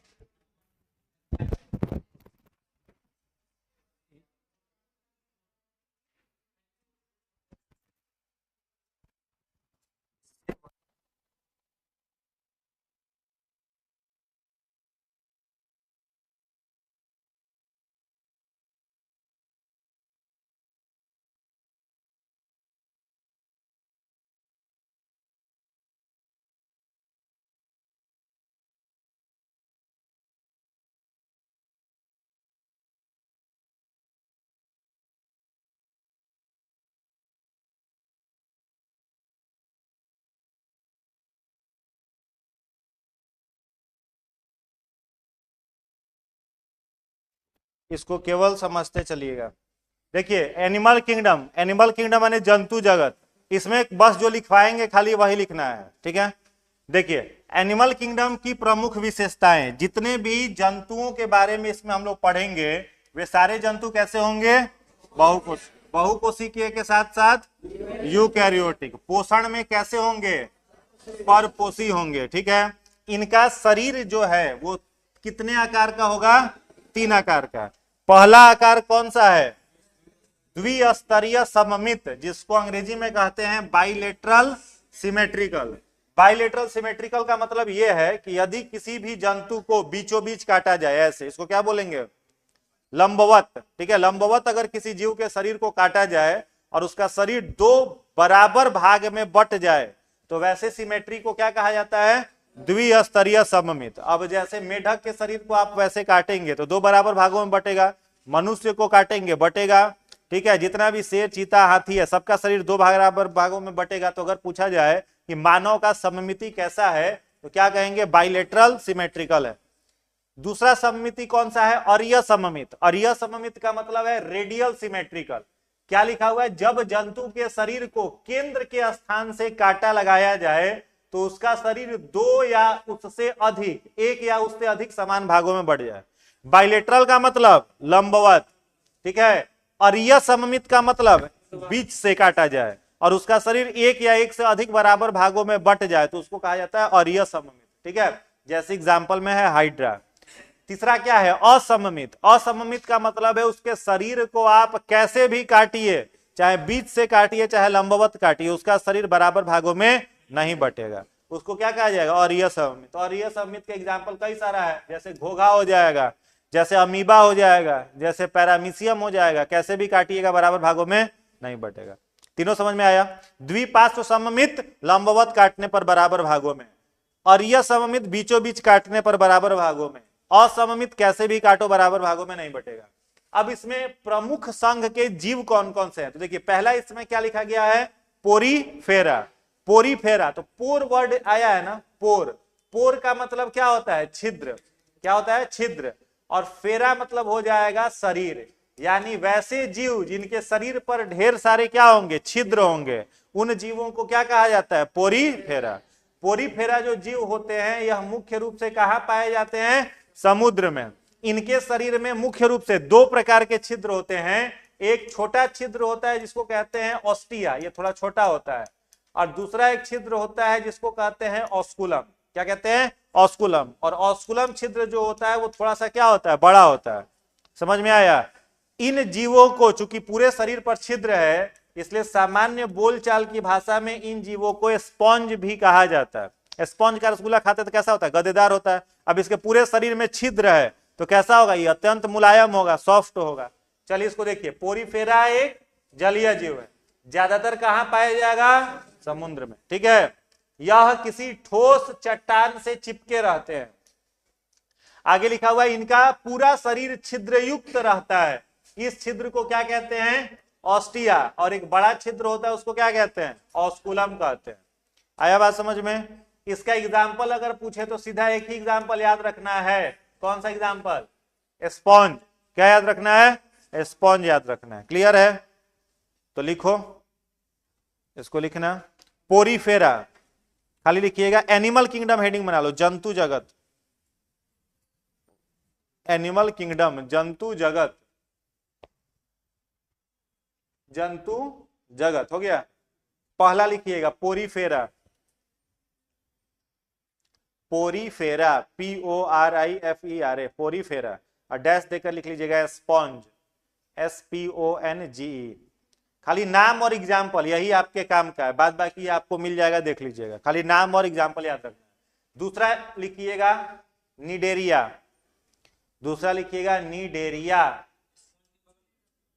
इसको केवल समझते चलिएगा। देखिए एनिमल किंगडम, एनिमल किंगडम यानी जंतु जगत, इसमें बस जो लिखवाएंगे खाली वही लिखना है, ठीक है। देखिए एनिमल किंगडम की प्रमुख विशेषताएं, जितने भी जंतुओं के बारे में इसमें हम लोग पढ़ेंगे वे सारे जंतु कैसे होंगे? बहुकोशिकीय के साथ साथ यूकैरियोटिक। पोषण में कैसे होंगे? परपोषी होंगे, ठीक है। इनका शरीर जो है वो कितने आकार का होगा? 3 आकार का। पहला आकार कौन सा है? द्विस्तरीय सममित, जिसको अंग्रेजी में कहते हैं बाइलेटरल सिमेट्रिकल। बाइलेटरल सिमेट्रिकल का मतलब यह है कि यदि किसी भी जंतु को बीचों बीच काटा जाए ऐसे, इसको क्या बोलेंगे? लंबवत, ठीक है। लंबवत अगर किसी जीव के शरीर को काटा जाए और उसका शरीर 2 बराबर भाग में बट जाए तो वैसे सिमेट्री को क्या कहा जाता है? द्विस्तरीय सममित। अब जैसे मेढक के शरीर को आप वैसे काटेंगे तो 2 बराबर भागों में बटेगा, मनुष्य को काटेंगे बटेगा, ठीक है। जितना भी शेर, चीता, हाथी है सबका शरीर 2 बराबर भागों में बटेगा। तो अगर पूछा जाए कि मानव का सममिति कैसा है तो क्या कहेंगे? बाइलेटरल सिमेट्रिकल है। दूसरा सममिति कौन सा है? अरीय सममित। अरीय सममित का मतलब है रेडियल सिमेट्रिकल। क्या लिखा हुआ है? जब जंतु के शरीर को केंद्र के स्थान से काटा लगाया जाए तो उसका शरीर 2 या उससे अधिक, 1 या उससे अधिक समान भागों में बढ़ जाए। बाइलेटरल का मतलब लंबवत, ठीक है। अरीय सममित का मतलब बीच से काटा जाए और उसका शरीर 1 या 1 से अधिक बराबर भागों में बट जाए तो उसको कहा जाता है अरीय सममित, ठीक है। जैसे एग्जांपल में है हाइड्रा। तीसरा क्या है? असममित। असममित का मतलब है उसके शरीर को आप कैसे भी काटिए, चाहे बीच से काटिए चाहे लंबवत काटिए, उसका शरीर बराबर भागों में नहीं बटेगा, उसको क्या कहा जाएगा? अरीय सममित। तो अरीय सममित के एग्जांपल कई सारा है, जैसे घोघा हो जाएगा, जैसे अमीबा हो जाएगा, जैसे पैरामीशियम हो जाएगा, कैसे भी काटिएगा बराबर भागों में नहीं बटेगा। तीनों समझ में आया? द्विपार्श्व सममित लंबवत काटने पर बराबर भागों में, अरीय सममित बीचों बीच काटने पर बराबर भागों में, असममित कैसे भी काटो बराबर भागों में नहीं बटेगा। अब इसमें प्रमुख संघ के जीव कौन कौन से हैं? तो देखिए पहला इसमें क्या लिखा गया है, पोरीफेरा। पोरीफेरा, तो पोर वर्ड आया है ना, पोर। पोर का मतलब क्या होता है, छिद्र। क्या होता है, छिद्र। और फेरा मतलब हो जाएगा शरीर, यानी वैसे जीव जिनके शरीर पर ढेर सारे क्या होंगे, छिद्र होंगे, उन जीवों को क्या कहा जाता है, पोरीफेरा। पोरीफेरा जो जीव होते हैं यह मुख्य रूप से कहां पाए जाते हैं, समुद्र में। इनके शरीर में मुख्य रूप से दो प्रकार के छिद्र होते हैं। एक छोटा छिद्र होता है जिसको कहते हैं ऑस्टिया, ये थोड़ा छोटा होता है, और दूसरा एक छिद्र होता है जिसको कहते हैं ऑस्कुलम। क्या कहते हैं, ऑस्कुलम। और ऑस्कुलम छिद्र जो होता है वो थोड़ा सा क्या होता है, बड़ा होता है। समझ में आया? इन जीवों को चूंकि पूरे शरीर पर छिद्र है, इसलिए सामान्य बोलचाल की भाषा में इन जीवों को स्पॉन्ज भी कहा जाता है। स्पॉन्ज का रसगुल्ला खाते तो कैसा होता है, गदेदार होता है। अब इसके पूरे शरीर में छिद्र है तो कैसा होगा, ये अत्यंत मुलायम होगा, सॉफ्ट होगा। चलिए इसको देखिए, पोरीफेरा एक जलीय जीव है, ज्यादातर कहां पाया जाएगा, समुद्र में। ठीक है, यह किसी ठोस चट्टान से चिपके रहते हैं। आगे लिखा हुआ है इनका पूरा शरीर छिद्रयुक्त रहता है। इस छिद्र को क्या कहते हैं, ऑस्टिया। और एक बड़ा छिद्र होता है उसको क्या कहते हैं, ऑस्कुलम कहते हैं। आया बात समझ में? इसका एग्जाम्पल अगर पूछे तो सीधा एक ही एग्जाम्पल याद रखना है। कौन सा एग्जाम्पल, स्पॉन्ज। क्या याद रखना है, स्पॉन्ज याद रखना है। क्लियर है? तो लिखो, इसको लिखना पोरीफेरा, खाली लिखिएगा एनिमल किंगडम हेडिंग बना लो, जंतु जगत। एनिमल किंगडम, जंतु जगत, जंतु जगत हो गया। पहला लिखिएगा पोरीफेरा, पोरीफेरा, PORIFERA, पोरीफेरा। और डैश देकर लिख लीजिएगा स्पॉन्ज, SPONGE। खाली नाम और एग्जाम्पल यही आपके काम का है, बाद बाकी आपको मिल जाएगा, देख लीजिएगा। खाली नाम और एग्जाम्पल याद रखना। दूसरा लिखिएगा निडेरिया, दूसरा लिखिएगा निडेरिया।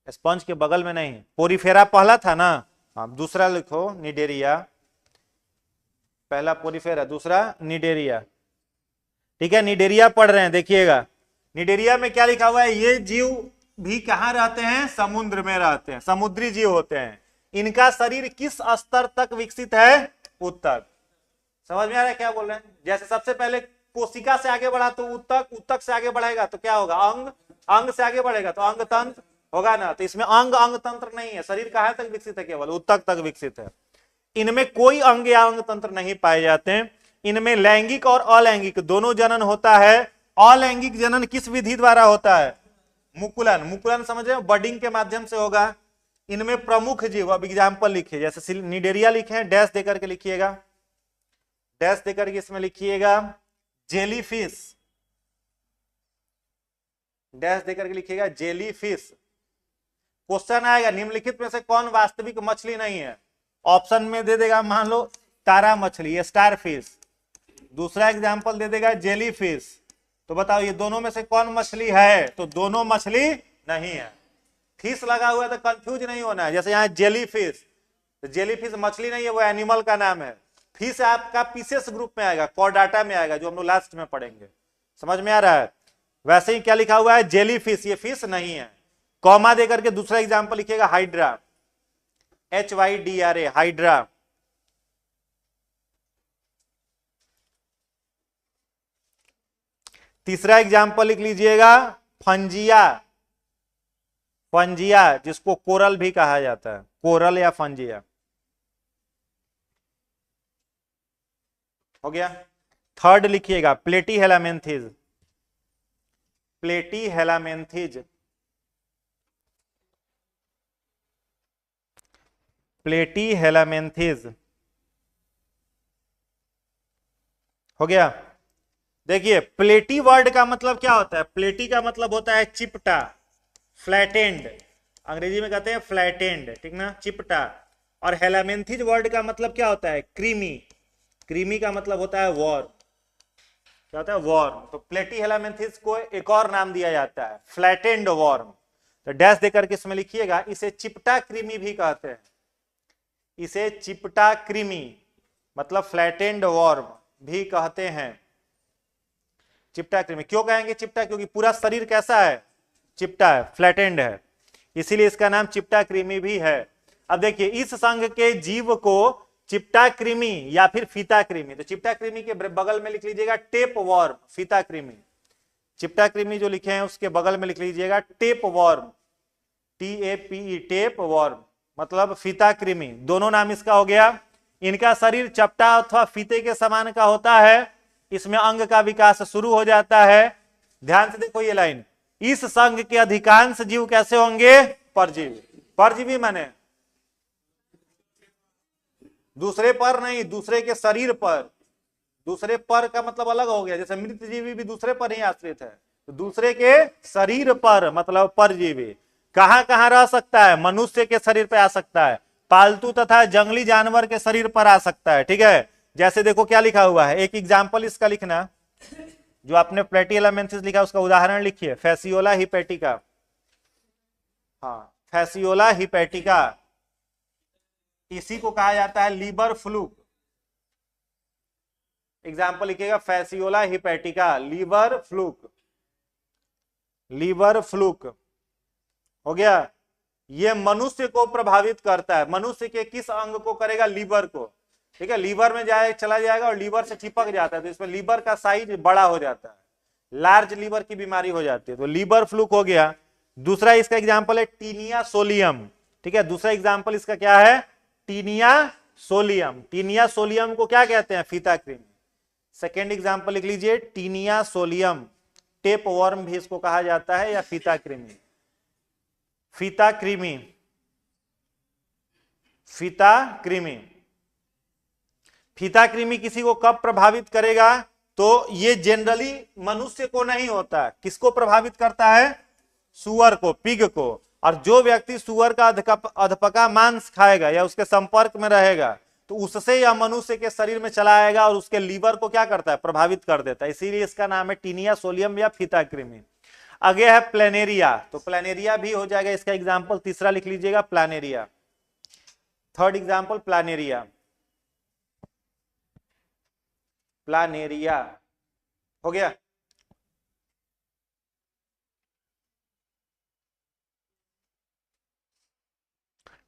स्पंज के बगल में नहीं, पोरीफेरा पहला था ना, हाँ दूसरा लिखो निडेरिया। पहला पोरीफेरा, दूसरा निडेरिया। ठीक है, निडेरिया पढ़ रहे हैं, देखिएगा निडेरिया में क्या लिखा हुआ है, ये जीव भी कहां रहते हैं, समुद्र में रहते हैं, समुद्री जीव होते हैं। इनका शरीर किस स्तर तक विकसित है, उत्तक। समझ में आ रहा है क्या बोल रहे हैं? जैसे सबसे पहले कोशिका से आगे बढ़ा तो उत्तक, उत्तक से आगे बढ़ेगा तो क्या होगा, अंग, अंग से आगे बढ़ेगा तो अंग तंत्र होगा ना। तो इसमें अंग अंग तंत्र नहीं है, शरीर कहां तक विकसित है, केवल उत्तक तक विकसित है। इनमें कोई अंग या अंग तंत्र नहीं पाए जाते हैं। इनमें लैंगिक और अलैंगिक दोनों जनन होता है। अलैंगिक जनन किस विधि द्वारा होता है, मुकुलन। मुकुलन समझ रहे हो, बडिंग के माध्यम से होगा। इनमें प्रमुख जीव, अब एग्जाम्पल लिखिए, जैसे निडेरिया लिखे हैं, डैश देकर के लिखिएगा, डैश देकर के इसमें लिखिएगा जेलीफिश, डैश देकर के लिखिएगा जेलीफिश। क्वेश्चन आएगा निम्नलिखित में से कौन वास्तविक मछली नहीं है, ऑप्शन में दे देगा मान लो तारा मछली, स्टार फिश। दूसरा एग्जाम्पल दे देगा जेलीफिश। तो बताओ ये दोनों में से कौन मछली है, तो दोनों मछली नहीं है। फिश लगा हुआ है तो कंफ्यूज नहीं होना है। जैसे यहाँ जेलीफिश, तो जेलीफिश मछली नहीं है, वो एनिमल का नाम है। फिश आपका पीसेस ग्रुप में आएगा, कॉर्डाटा में आएगा, जो हम लोग लास्ट में पढ़ेंगे। समझ में आ रहा है? वैसे ही क्या लिखा हुआ है, जेलीफिश, ये फिश नहीं है। कॉमा देकर के दूसरा एग्जाम्पल लिखिएगा हाइड्रा, HYDRA, हाइड्रा। तीसरा एग्जाम्पल लिख लीजिएगा फंजिया, फंजिया जिसको कोरल भी कहा जाता है, कोरल या फंजिया। हो गया। थर्ड लिखिएगा प्लेटीहेलामेंथिस, प्लेटीहेलामेंथिस, प्लेटीहेलामेंथिस। हो गया। देखिए प्लेटी वर्ड का मतलब क्या होता है, प्लेटी का मतलब होता है चिपटा, फ्लैटेंड, अंग्रेजी में कहते हैं फ्लैटेंड, ठीक ना, चिपटा। और हेलामेंथिस वर्ड का मतलब क्या होता है, क्रीमी, क्रीमी का मतलब होता है वॉर्म। क्या होता है, वॉर्म। तो प्लेटी हेलामेंथिस को एक और नाम दिया जाता है फ्लैटेंड वॉर्म। तो डैश देकर के इसमें लिखिएगा इसे चिपटा क्रीमी भी कहते हैं, इसे चिपटा क्रीमी मतलब फ्लैटेंड वॉर्म भी कहते हैं। चिपटा क्रीमी क्यों कहेंगे चिपटा, क्योंकि पूरा शरीर कैसा है, चिपटा है, फ्लैटेंड है, इसीलिए इसका नाम चिपटा कृमि भी है। अब देखिए इस संघ के जीव को चिपटा कृमि या फिर फीता कृमि, तो चिपटा कृमि के बगल में लिख लीजिएगा टेप वॉर्म, फीता कृमि। चिपटा कृमि जो लिखे हैं उसके बगल में लिख लीजिएगा tape warm, TAPE, tape warm मतलब फीता कृमि, दोनों नाम इसका हो गया। इनका शरीर चपटा अथवा फीते के समान का होता है, इसमें अंग का विकास शुरू हो जाता है। ध्यान से देखो ये लाइन, इस संघ के अधिकांश जीव कैसे होंगे? परजीवी। परजीवी माने दूसरे पर नहीं, दूसरे के शरीर पर। दूसरे पर का मतलब अलग हो गया, जैसे मृत जीवी भी दूसरे पर ही आश्रित है, तो दूसरे के शरीर पर मतलब परजीवी। कहां कहां रह सकता है? मनुष्य के शरीर पर आ सकता है, पालतू तथा जंगली जानवर के शरीर पर आ सकता है। ठीक है, जैसे देखो क्या लिखा हुआ है, एक एग्जाम्पल इसका लिखना, जो आपने प्लेटिहेलमिन्थेस लिखा उसका उदाहरण लिखिए, फैसियोला हिपैटिका। हाँ, फैसियोला हिपैटिका, इसी को कहा जाता है लीवर फ्लूक। एग्जाम्पल लिखिएगा Fasciola hepatica, liver fluke, liver fluke हो गया। ये मनुष्य को प्रभावित करता है। मनुष्य के किस अंग को करेगा? लीवर को। ठीक है, लीवर में चला जाएगा और लीवर से चिपक जाता है, तो इसमें लीवर का साइज बड़ा हो जाता है, लार्ज लीवर की बीमारी हो जाती है, तो लीवर फ्लूक हो गया। दूसरा इसका एग्जाम्पल है टीनिया सोलियम। ठीक है, दूसरा एग्जाम्पल इसका क्या है? Taenia solium. टीनिया सोलियम को क्या कहते हैं? फीता कृमि। सेकेंड एग्जाम्पल लिख लीजिए, टीनिया सोलियम, टेप वर्म भी इसको कहा जाता है, या फीता कृमि। फीता कृमि, फीता कृमि। फीता कृमि किसी को कब प्रभावित करेगा? तो ये जनरली मनुष्य को नहीं होता, किसको प्रभावित करता है? सुअर को, पिग को। और जो व्यक्ति सुअर का अधपका मांस खाएगा या उसके संपर्क में रहेगा, तो उससे यह मनुष्य के शरीर में चला आएगा और उसके लीवर को क्या करता है? प्रभावित कर देता है, इसीलिए इसका नाम है टीनिया सोलियम या फीता कृमि। आगे है प्लेनेरिया, तो प्लेनेरिया भी हो जाएगा इसका एग्जाम्पल, तीसरा लिख लीजिएगा Planaria. Third example Planaria, Planaria हो गया।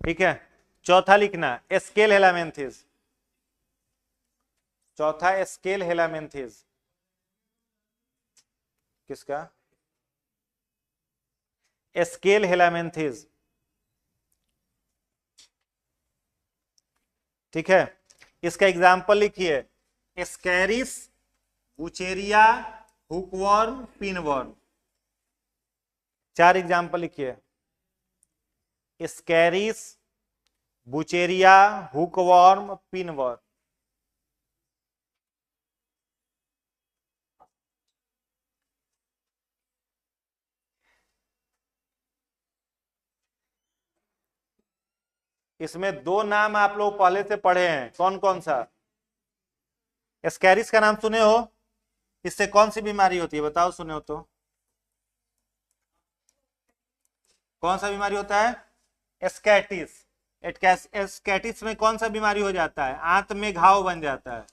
ठीक है, चौथा लिखना एस्केल हेलामेंथिस। चौथा एस्केल हेलामेंथिस, किसका? एस्केल हेलामेंथिस। ठीक है, इसका एग्जाम्पल लिखिए, एस्कैरिस, बुचेरिया, हुकवर्म, पिनवर्म। चार एग्जाम्पल लिखिए, एस्कैरिस, बुचेरिया, हुकवर्म, पिनवर्म। इसमें दो नाम आप लोग पहले से पढ़े हैं, कौन कौन सा? एस्कैरिस का नाम सुने हो? इससे कौन सी बीमारी होती है बताओ, सुने हो तो? कौन सा बीमारी होता है? एस्कैटिस। एस्कैटिस में कौन सा बीमारी हो जाता है? आंत में घाव बन जाता है,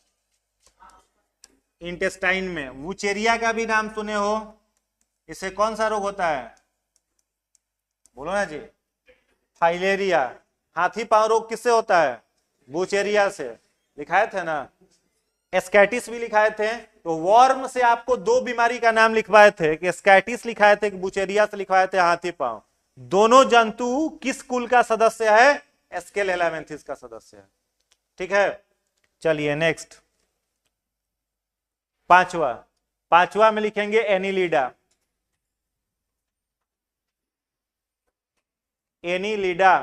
इंटेस्टाइन में। वुचेरिया का भी नाम सुने हो, इससे कौन सा रोग होता है? बोलो ना जी। फाइलेरिया। हाथी पांव रोग किससे होता है? बुचेरिया से, लिखाए थे ना। एस्कैटिस भी लिखाए थे, तो वॉर्म से आपको दो बीमारी का नाम लिखवाए थे, कि एस्कैटिस लिखाए थे, कि बुचेरिया से लिखवाए थे हाथी पांव। दोनों जंतु किस कुल का सदस्य है? एस्केल हेलामेंथिस का सदस्य है। ठीक है, चलिए नेक्स्ट, पांचवा। पांचवा में लिखेंगे एनीलिडा। एनीलिडा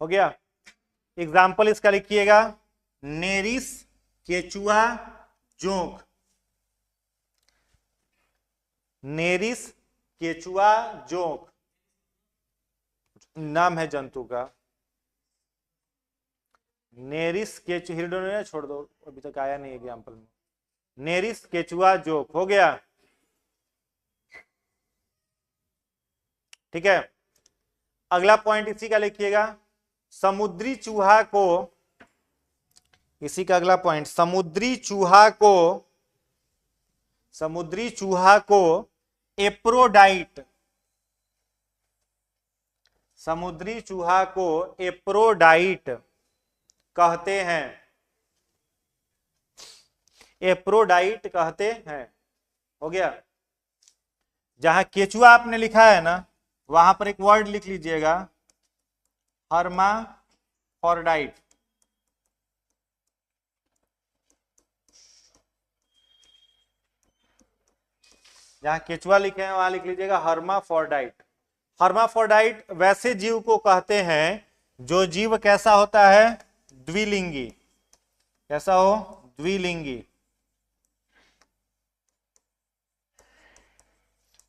हो गया। एग्जाम्पल इसका लिखिएगा, नेरिस, केचुआ, जोंक। नेरिस, केचुआ, जोंक नाम है जंतु का। नेरिस, केचुआ, हिरडोनिया छोड़ दो, अभी तक आया नहीं एग्जाम्पल में। नेरिस, केचुआ, जोंक हो गया। ठीक है, अगला पॉइंट इसी का लिखिएगा, समुद्री चूहा को, इसी का अगला पॉइंट, समुद्री चूहा को समुद्री चूहा को एप्रोडाइट, समुद्री चूहा को एप्रोडाइट कहते हैं, एप्रोडाइट कहते हैं। हो गया। जहां केचुआ आपने लिखा है ना, वहां पर एक वर्ड लिख लीजिएगा, हर्माफोर्डाइट। जहां केचुआ लिखे हैं वहां लिख लीजिएगा हर्माफोर्डाइट। हर्माफोर्डाइट वैसे जीव को कहते हैं जो जीव कैसा होता है, द्विलिंगी। कैसा हो, द्विलिंगी।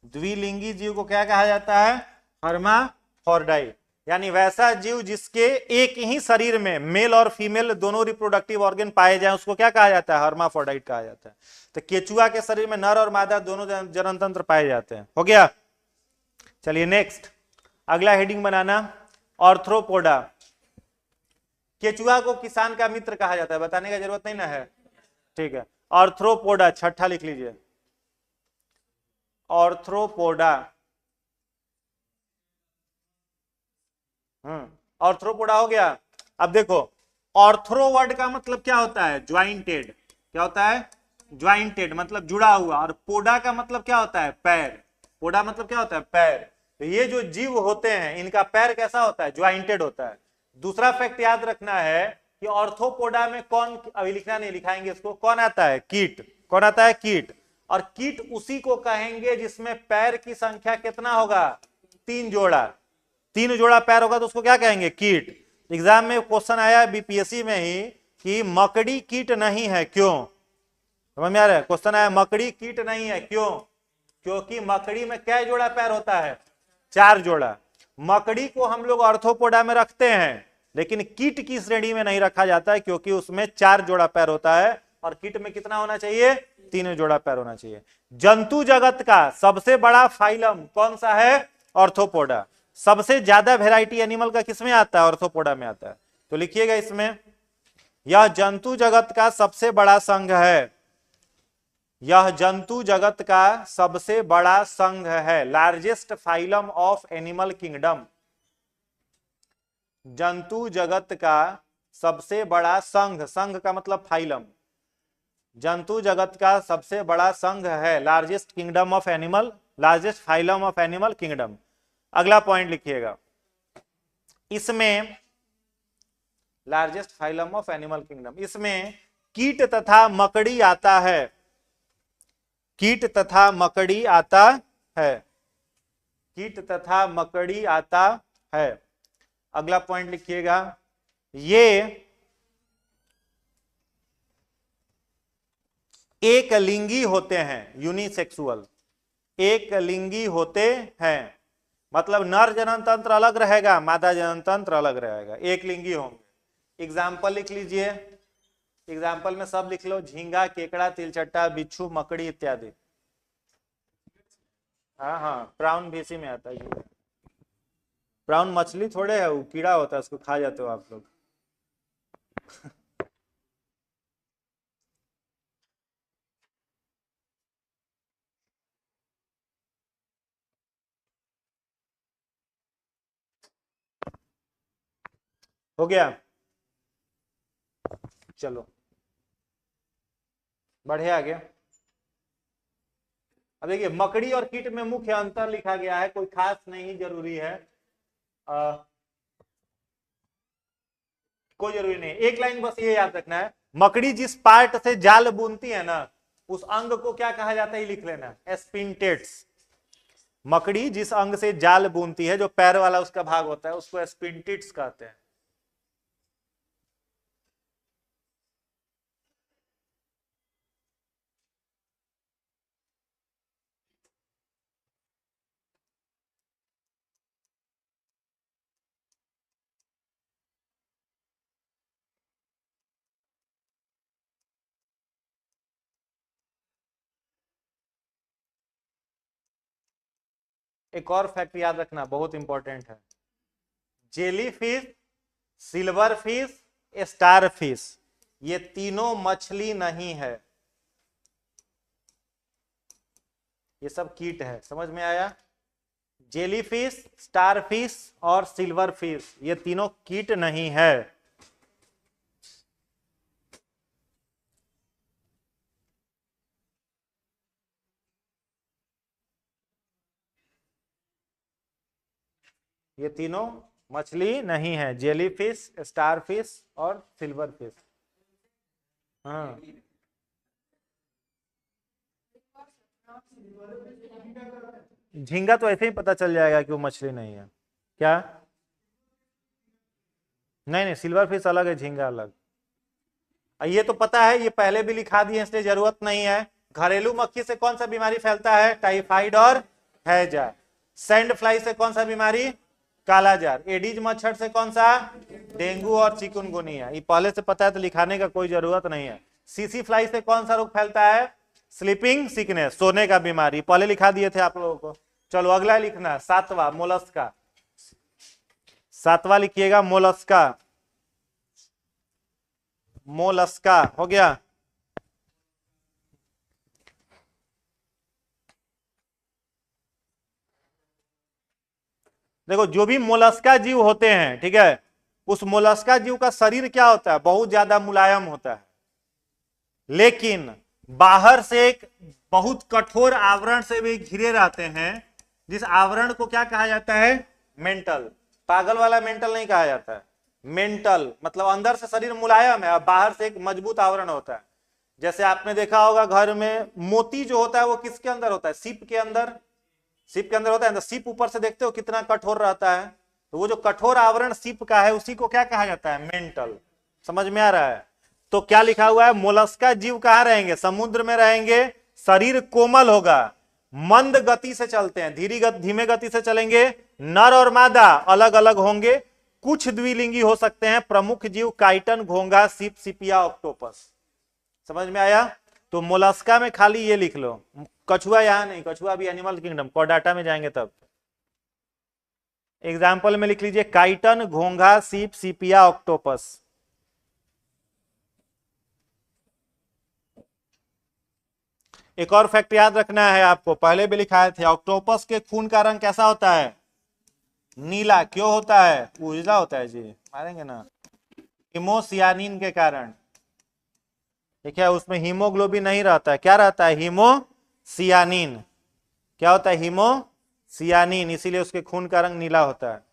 द्विलिंगी जीव को क्या कहा जाता है, हर्माफोर्डाइट। यानी वैसा जीव जिसके एक ही शरीर में मेल और फीमेल दोनों रिप्रोडक्टिव ऑर्गन पाए जाएं, उसको क्या कहा जाता है, हर्माफोर्डाइट कहा जाता है। तो केचुआ के शरीर में नर और मादा दोनों जनन तंत्र पाए जाते हैं। हो गया। चलिए नेक्स्ट, अगला हेडिंग बनाना, ऑर्थ्रोपोडा। केचुआ को किसान का मित्र कहा जाता है, बताने का जरूरत नहीं ना है, ठीक है। ऑर्थ्रोपोडा छठा लिख लीजिए, ऑर्थ्रोपोडा। ऑर्थ्रोपोडा हो गया। अब देखो, ऑर्थ्रो वर्ड का मतलब क्या होता है, ज्वाइंटेड। क्या होता है, ज्वाइंटेड मतलब जुड़ा हुआ। और पोडा का मतलब क्या होता है, पैर। पोडा मतलब क्या होता है, पैर। तो ये जो जीव होते हैं इनका पैर कैसा होता है, ज्वाइंटेड होता है। दूसरा फैक्ट याद रखना है कि ऑर्थोपोडा में कौन, अभी लिखना नहीं, लिखाएंगे इसको, कौन आता है, कीट। कौन आता है, कीट। और कीट उसी को कहेंगे जिसमें पैर की संख्या कितना होगा, 3 जोड़ा। 3 जोड़ा पैर होगा तो उसको क्या कहेंगे, कीट। एग्जाम में क्वेश्चन आया बीपीएससी में ही कि मकड़ी कीट नहीं है, क्यों। समझ में आ रहा है, क्वेश्चन आया मकड़ी कीट नहीं है, क्यों। क्योंकि मकड़ी में क्या जोड़ा पैर होता है, 4 जोड़ा। मकड़ी को हम लोग ऑर्थोपोडा में रखते हैं, लेकिन कीट की श्रेणी में नहीं रखा जाता है, क्योंकि उसमें 4 जोड़ा पैर होता है। और कीट में कितना होना चाहिए, 3 जोड़ा पैर होना चाहिए। जंतु जगत का सबसे बड़ा फाइलम कौन सा है, ऑर्थोपोडा। सबसे ज्यादा वेराइटी एनिमल का किसमें आता है, ऑर्थोपोडा में आता है। तो लिखिएगा इसमें, यह जंतु जगत का सबसे बड़ा संघ है, यह जंतु जगत का सबसे बड़ा संघ है, largest phylum of animal kingdom. जंतु जगत का सबसे बड़ा संघ, संघ का मतलब फाइलम, जंतु जगत का सबसे बड़ा संघ है, largest kingdom of animal, largest phylum of animal kingdom. अगला पॉइंट लिखिएगा, इसमें largest phylum of animal kingdom, इसमें कीट तथा मकड़ी आता है, कीट तथा मकड़ी आता है, कीट तथा मकड़ी आता है। अगला पॉइंट लिखिएगा, ये एक लिंगी होते हैं, यूनिसेक्सुअल, एक लिंगी होते हैं। मतलब नर जनन तंत्र अलग रहेगा, मादा जनन तंत्र अलग रहेगा, एक लिंगी होंगे। एग्जाम्पल लिख लीजिए, एग्जाम्पल में सब लिख लो, झींगा, केकड़ा, तिलचट्टा, बिच्छू, मकड़ी इत्यादि। हाँ हाँ, प्राउन भी इसी में आता है। प्राउन मछली थोड़े है, वो कीड़ा होता है, उसको खा जाते हो आप लोग। हो गया, चलो बढ़े आगे। अब देखिए, मकड़ी और कीट में मुख्य अंतर लिखा गया है, कोई खास नहीं जरूरी है, कोई जरूरी नहीं। एक लाइन बस ये याद रखना है, मकड़ी जिस पार्ट से जाल बुनती है ना, उस अंग को क्या कहा जाता है, लिख लेना, एस्पिंटेट्स। मकड़ी जिस अंग से जाल बुनती है, जो पैर वाला उसका भाग होता है, उसको एस्पिंटेट्स कहते हैं। एक और फैक्ट याद रखना, बहुत इंपॉर्टेंट है, jellyfish, silver fish, star fish, ये तीनों मछली नहीं है। ये सब कीट है, समझ में आया। जेलीफिश, स्टारफिश और सिल्वर फिश ये तीनों कीट नहीं है। ये तीनों मछली नहीं है, जेलीफिश, स्टारफिश और सिल्वर फिश। हाँ, झींगा तो ऐसे ही पता चल जाएगा कि वो मछली नहीं है। क्या? नहीं नहीं, सिल्वर फिश अलग है, झींगा अलग। ये तो पता है, ये पहले भी लिखा दिए इसलिए जरूरत नहीं है। घरेलू मक्खी से कौन सा बीमारी फैलता है? टाइफाइड और हैजा। सैंड फ्लाई से कौन सा बीमारी? कालाजार। एडीज मच्छर से कौन सा? डेंगू और चिकुनगुनिया। ये पहले से पता है तो लिखाने का कोई जरूरत नहीं है। सीसी फ्लाई से कौन सा रोग फैलता है? स्लीपिंग सिकनेस, सोने का बीमारी, पहले लिखा दिए थे आप लोगों को। चलो अगला लिखना, सातवां मोलस्का। सातवां लिखिएगा मोलस्का। मोलस्का हो गया। देखो जो भी मोलस्का जीव होते हैं, ठीक है, उस मोलस्का जीव का शरीर क्या होता है? बहुत ज्यादा मुलायम होता है, लेकिन बाहर से एक बहुत कठोर आवरण से भी घिरे रहते हैं, जिस आवरण को क्या कहा जाता है? मेंटल। पागल वाला मेंटल नहीं कहा जाता है, मेंटल मतलब अंदर से शरीर मुलायम है और बाहर से एक मजबूत आवरण होता है। जैसे आपने देखा होगा घर में मोती जो होता है वो किसके अंदर होता है? सीप के अंदर। सीप के अंदर होता है, तो सीप ऊपर से देखते हो कितना कठोर रहता है, तो वो जो कठोर आवरण सीप का है उसी को क्या कहा जाता है? मेंटल। समझ में आ रहा है? तो क्या लिखा हुआ है? मोलस्का जीव कहाँ रहेंगे? समुद्र में रहेंगे। शरीर कोमल होगा, मंद गति से चलते हैं, धीमे गति से चलेंगे। नर और मादा अलग अलग होंगे, कुछ द्विलिंगी हो सकते हैं। प्रमुख जीव काइटन, घोंघा, सीप, सिपिया, ऑक्टोपस। समझ में आया? तो मोलस्का में खाली ये लिख लो। कछुआ यहां नहीं, कछुआ भी एनिमल किंगडम, कोडाटा में जाएंगे तब। एग्जाम्पल में लिख लीजिए काइटन, घोंघा, सीप, सिपिया, ऑक्टोपस। एक और फैक्ट याद रखना है आपको, पहले भी लिखाए थे, ऑक्टोपस के खून का रंग कैसा होता है? नीला। क्यों होता है? उजला होता है जी, मारेंगे ना। हीमोसियानिन के कारण। ठीक है, उसमें हीमोग्लोबिन नहीं रहता है, क्या रहता है? हीमोसियानिन। क्या होता है? हीमोसियानिन, इसीलिए उसके खून का रंग नीला होता है।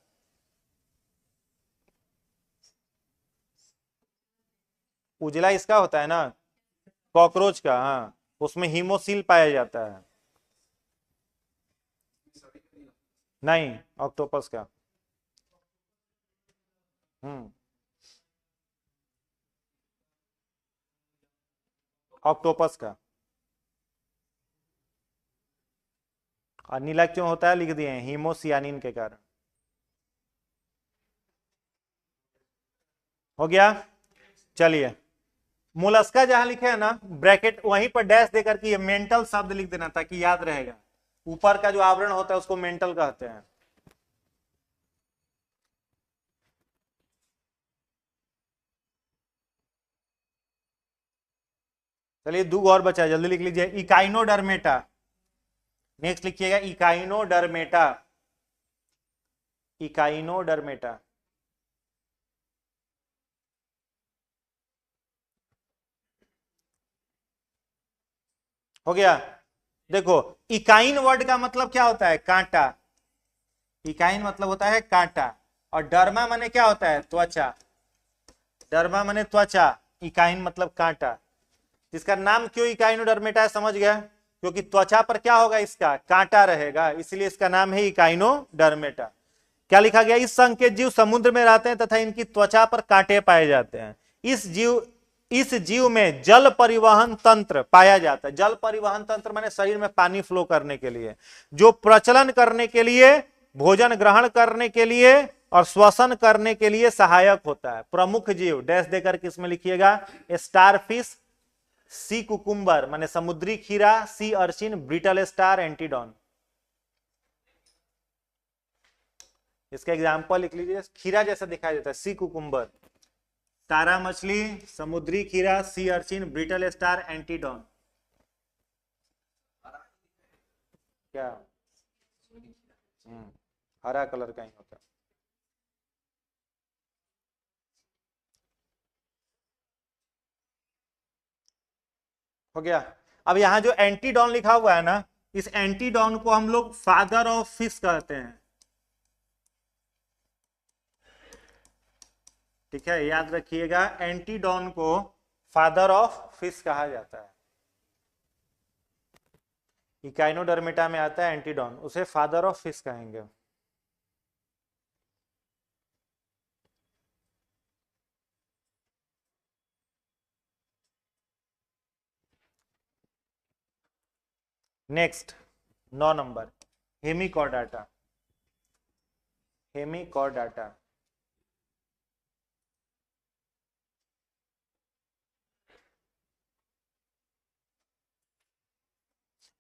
उजला इसका होता है ना, कॉकरोच का। हाँ, उसमें हीमोसिल पाया जाता है। नहीं, ऑक्टोपस का। हम्म, ऑक्टोपस का। और नीला क्यों होता है लिख दिए हैं, हीमोसियानिन के कारण। हो गया। चलिए, मोलस्का जहां लिखे हैं ना ब्रैकेट, वहीं पर डैश देकर के ये मेंटल शब्द लिख देना ताकि याद रहेगा। ऊपर का जो आवरण होता है उसको मेंटल कहते हैं। चलिए दो और बचा, जल्दी लिख लीजिए। इकाइनोडर्मेटा। नेक्स्ट लिखिएगा इकाइनोडर्मेटा। इकाइनोडर्मेटा। हो गया। देखो, इकाइन वर्ड का मतलब क्या होता है? कांटा। इकाइन मतलब होता है कांटा। और डर्मा माने क्या होता है? त्वचा। डर्मा माने त्वचा, इकाइन मतलब कांटा। इसका नाम क्यों इकाइनोडर्मेटा है समझ गया? क्योंकि त्वचा पर क्या होगा? इसका कांटा रहेगा, इसलिए इसका नाम है इकाइनोडर्मेटा। क्या लिखा गया? इस संघ के जीव समुद्र में रहते हैं तथा इनकी त्वचा पर कांटे पाए जाते हैं। इस जीव में जल परिवहन तंत्र पाया जाता है। जल परिवहन तंत्र माने शरीर में पानी फ्लो करने के लिए, जो प्रचलन करने के लिए, भोजन ग्रहण करने के लिए और श्वसन करने के लिए सहायक होता है। प्रमुख जीव डैश देकर किसमें लिखिएगा? स्टारफिश, सी कुकुम्बर माने समुद्री खीरा, sea urchin, brittle star, Antedon. इसका एग्जाम्पल लिख लीजिए, खीरा जैसा दिखाई देता है, सी कुकुम्बर। तारा मछली, समुद्री खीरा, sea urchin, brittle star, Antedon. क्या? हरा कलर का ही होता है। हो गया। अब यहाँ जो एंटीडॉन लिखा हुआ है ना, इस एंटीडॉन को हम लोग फादर ऑफ फिश कहते हैं। ठीक है, याद रखिएगा, एंटीडॉन को फादर ऑफ फिश कहा जाता है। इकाइनोडर्मेटा में आता है एंटीडॉन, उसे फादर ऑफ फिश कहेंगे। Next 9 number, Hemichordata. हेमिकॉर्डाटा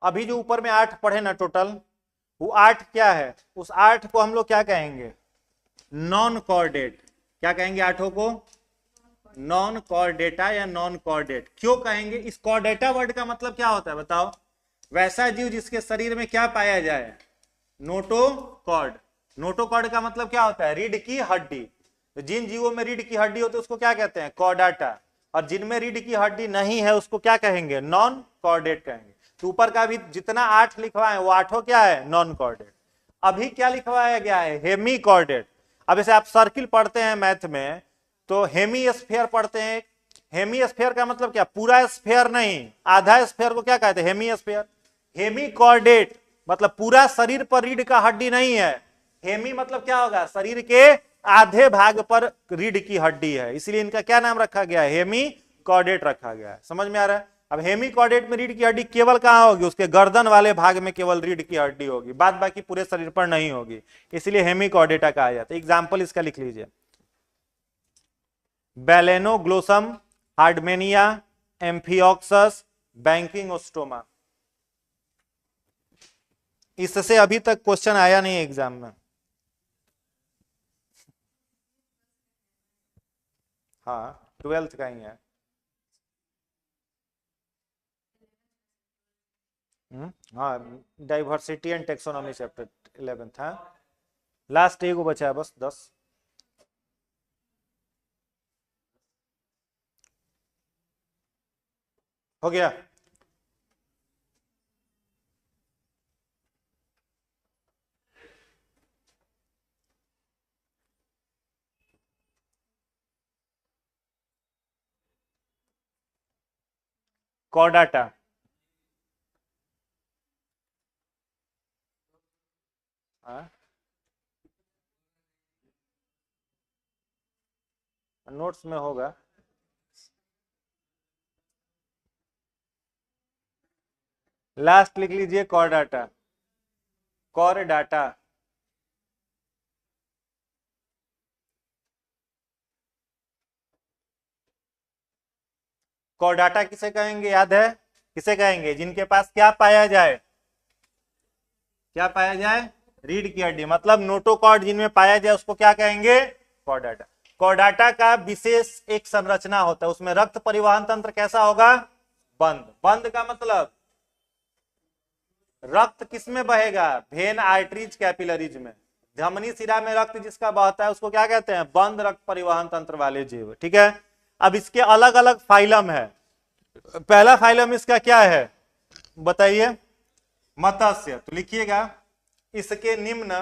अभी जो ऊपर में 8 पढ़े ना टोटल, वो 8 क्या है? उस 8 को हम लोग क्या कहेंगे? Non chordate. क्या कहेंगे 8 को? नॉन कॉर्डेटा या नॉन कॉर्डेट। क्यों कहेंगे? इस कॉर्डेटा वर्ड का मतलब क्या होता है बताओ? वैसा जीव जिसके शरीर में क्या पाया जाए? नोटोकॉर्ड। नोटोकॉर्ड का मतलब क्या होता है? रीढ़ की हड्डी। तो जिन जीवों में रीढ़ की हड्डी होती है उसको क्या कहते हैं? कॉर्डाटा। और जिनमें रीढ़ की हड्डी नहीं है उसको क्या कहेंगे? नॉन कॉर्डेट कहेंगे। तो ऊपर का भी जितना 8 लिखवाए वो 8 क्या है? Non chordate. अभी क्या लिखवाया गया है? Hemichordate. अब जैसे आप सर्किल पढ़ते हैं मैथ में, तो हेमी स्फीयर पढ़ते हैं। हेमी स्फीयर का मतलब क्या? पूरा स्फीयर नहीं, आधा स्फीयर को क्या कहते हैं? Hemy sphere. हेमी कॉर्डेट मतलब पूरा शरीर पर रीढ़ का हड्डी नहीं है। हेमी मतलब क्या होगा? शरीर के आधे भाग पर रीढ़ की हड्डी है, इसलिए इनका क्या नाम रखा गया है? हेमी कॉर्डेट रखा गया है। समझ में आ रहा है? अब हेमी कॉर्डेट में रीढ़ की हड्डी केवल कहां होगी? उसके गर्दन वाले भाग में केवल रीढ़ की हड्डी होगी, बाद बाकी पूरे शरीर पर नहीं होगी, इसलिए हेमी कॉर्डेटा कहा जाता है। एग्जाम्पल इसका लिख लीजिए, बैलेनोग्लोसम, हार्डमेनिया, एम्फियोक्सस, बैंकिंगोस्टोमा। इससे अभी तक क्वेश्चन आया नहीं एग्जाम में। हाँ 12th का ही है। हाँ, diversity and taxonomy chapter 11th। हाँ, लास्ट एगो बचा है बस 10। हो गया। कॉर्डाटा। हाँ, नोट्स में होगा। लास्ट लिख लीजिए कॉर्डाटा। कॉर्डाटा। कॉर्डाटा किसे कहेंगे? याद है? किसे कहेंगे? जिनके पास क्या पाया जाए? क्या पाया जाए? रीढ़ की हड्डी। मतलब नोटोकॉर्ड जिनमें पाया जाए उसको क्या कहेंगे? कॉर्डाटा। कॉर्डाटा का विशेष एक संरचना होता है, उसमें रक्त परिवहन तंत्र कैसा होगा? बंद। बंद का मतलब रक्त किसमें बहेगा? वेन, आर्टरीज, कैपिलरीज में। धमनी शिरा में रक्त जिसका बहता है उसको क्या कहते हैं? बंद रक्त परिवहन तंत्र वाले जीव। ठीक है। अब इसके अलग अलग फाइलम है। पहला फाइलम इसका क्या है बताइए? मत्स्य। तो लिखिएगा, इसके निम्न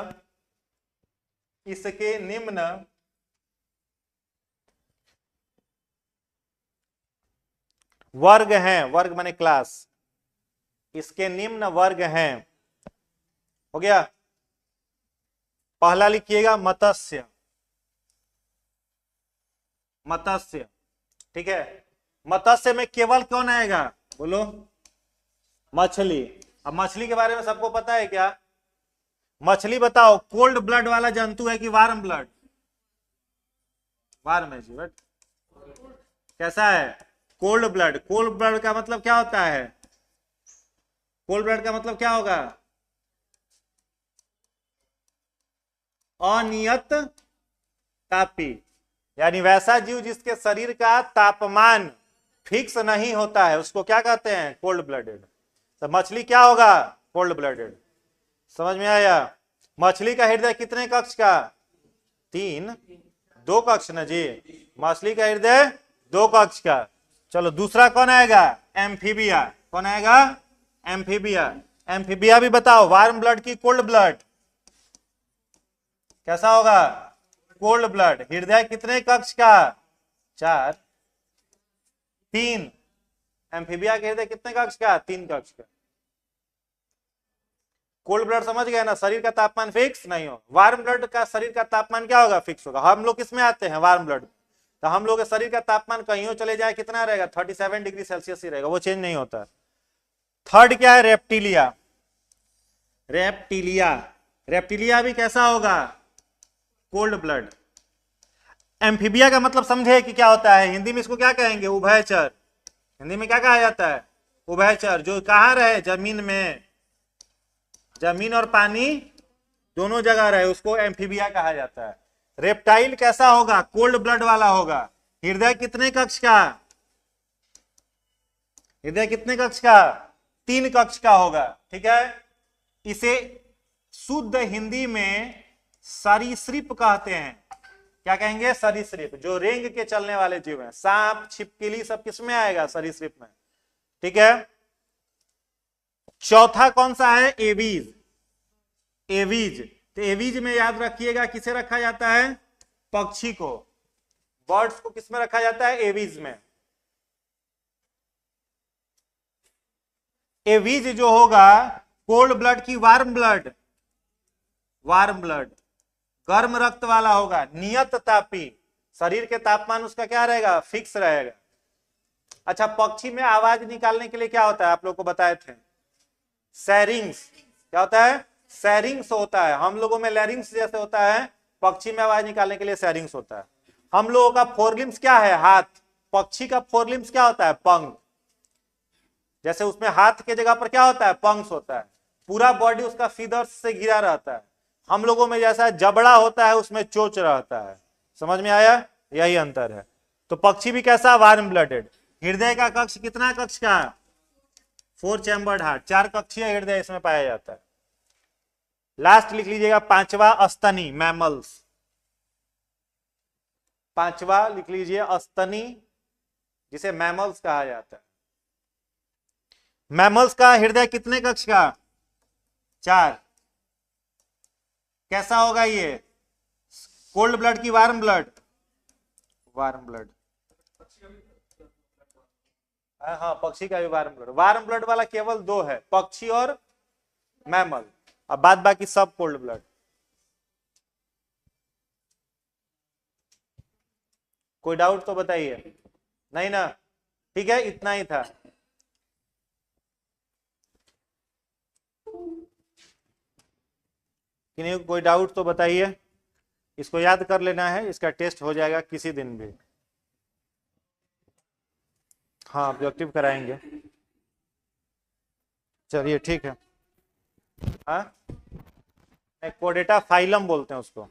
वर्ग हैं। वर्ग माने क्लास। इसके निम्न वर्ग हैं। हो गया। पहला लिखिएगा मत्स्य। मत्स्य। ठीक है। मत्स्य में केवल कौन आएगा? बोलो। मछली। अब मछली के बारे में सबको पता है क्या? मछली बताओ, कोल्ड ब्लड वाला जंतु है कि वार्म ब्लड? वार्म है जी। बट कैसा है? Cold blood. कोल्ड ब्लड का मतलब क्या होता है? कोल्ड ब्लड का मतलब क्या होगा? अनियत तापी। यानी वैसा जीव जिसके शरीर का तापमान फिक्स नहीं होता है उसको क्या कहते हैं? Cold blooded. तो मछली क्या होगा? Cold blooded. समझ में आया? मछली का हृदय कितने कक्ष का? 3, 2 कक्ष ना जी, मछली का हृदय 2 कक्ष का। चलो दूसरा कौन आएगा? एम्फीबिया। कौन आएगा? एम्फीबिया। एम्फीबिया भी बताओ, वार्म ब्लड की कोल्ड ब्लड? कैसा होगा? Cold blood. हृदय कितने कक्ष का? 4, 3। एम्फीबिया के हृदय कितने कक्ष का? 3 कक्ष का। कोल्ड ब्लड समझ गए ना, शरीर का तापमान फिक्स नहीं हो। वार्म ब्लड का शरीर का तापमान क्या होगा? फिक्स होगा। हम लोग किसमें आते हैं? Warm blood. तो हम लोग के शरीर का तापमान कहीं चले जाए कितना रहेगा? 37 डिग्री सेल्सियस ही रहेगा, वो चेंज नहीं होता। थर्ड क्या है? रेप्टिलिया। रेप्टिलिया, रेप्टिलिया भी कैसा होगा? Cold blood. एम्फीबिया का मतलब समझे कि क्या होता है? हिंदी में इसको क्या कहेंगे? उभयचर। हिंदी में क्या कहा जाता है? उभयचर। जो कहाँ रहे? जमीन में, जमीन और पानी दोनों जगह रहे, उसको एम्फीबिया कहा जाता है। रेप्टाइल कैसा होगा? कोल्ड ब्लड वाला होगा। हृदय कितने कक्ष का? हृदय कितने कक्ष का? 3 कक्ष का होगा। ठीक है, इसे शुद्ध हिंदी में सरीसृप कहते हैं। क्या कहेंगे? सरीसृप। जो रेंग के चलने वाले जीव हैं, सांप, छिपकली, सब किसमें आएगा? सरीसृप में। ठीक है, चौथा कौन सा है? एवीज। एवीज, तो एवीज में याद रखिएगा किसे रखा जाता है? पक्षी को। बर्ड्स को किसमें रखा जाता है? एवीज में। एवीज जो होगा कोल्ड ब्लड की वार्म ब्लड, वार्म ब्लड, गर्म रक्त वाला होगा, नियत तापी। शरीर के तापमान उसका क्या रहेगा? फिक्स रहेगा। अच्छा, पक्षी में आवाज निकालने के लिए क्या होता है? आप लोग को बताए थे, सैरिंग्स। क्या होता है? सैरिंग्स होता है। हम लोगों में लैरिंग्स जैसे होता है, पक्षी में आवाज निकालने के लिए सैरिंग्स होता है। हम लोगों का फोरलिम्स क्या है? हाथ। पक्षी का फोरलिम्स क्या होता है? पंख। जैसे उसमें हाथ के जगह पर क्या होता है? पंख होता है। पूरा बॉडी उसका फीदर्स से घिरा रहता है। हम लोगों में जैसा जबड़ा होता है, उसमें चोच रहता है। समझ में आया? यही अंतर है। तो पक्षी भी कैसा? Warm blooded. हृदय का कक्ष कितना कक्ष का? 4 चैम्बर्ड हार्ट, 4 कक्षीय हृदय इसमें पाया जाता है। लास्ट लिख लीजिएगा, 5वां स्तनी, मैमल्स। 5वां लिख लीजिए, स्तनी, जिसे मैमल्स कहा जाता है। मैमल्स का हृदय कितने कक्ष का? 4। कैसा होगा ये? कोल्ड ब्लड की वार्म ब्लड? Warm blood. हाँ, पक्षी का भी वार्म ब्लड। वार्म ब्लड वाला केवल 2 है, पक्षी और मैमल। अब बाद बाकी सब कोल्ड ब्लड। कोई डाउट तो बताइए? नहीं ना? ठीक है, इतना ही था। किन्हीं कोई डाउट तो बताइए। इसको याद कर लेना है, इसका टेस्ट हो जाएगा किसी दिन भी। हाँ, ऑब्जेक्टिव कराएंगे। चलिए ठीक है। हाँ, कोडेटा फाइलम बोलते हैं उसको।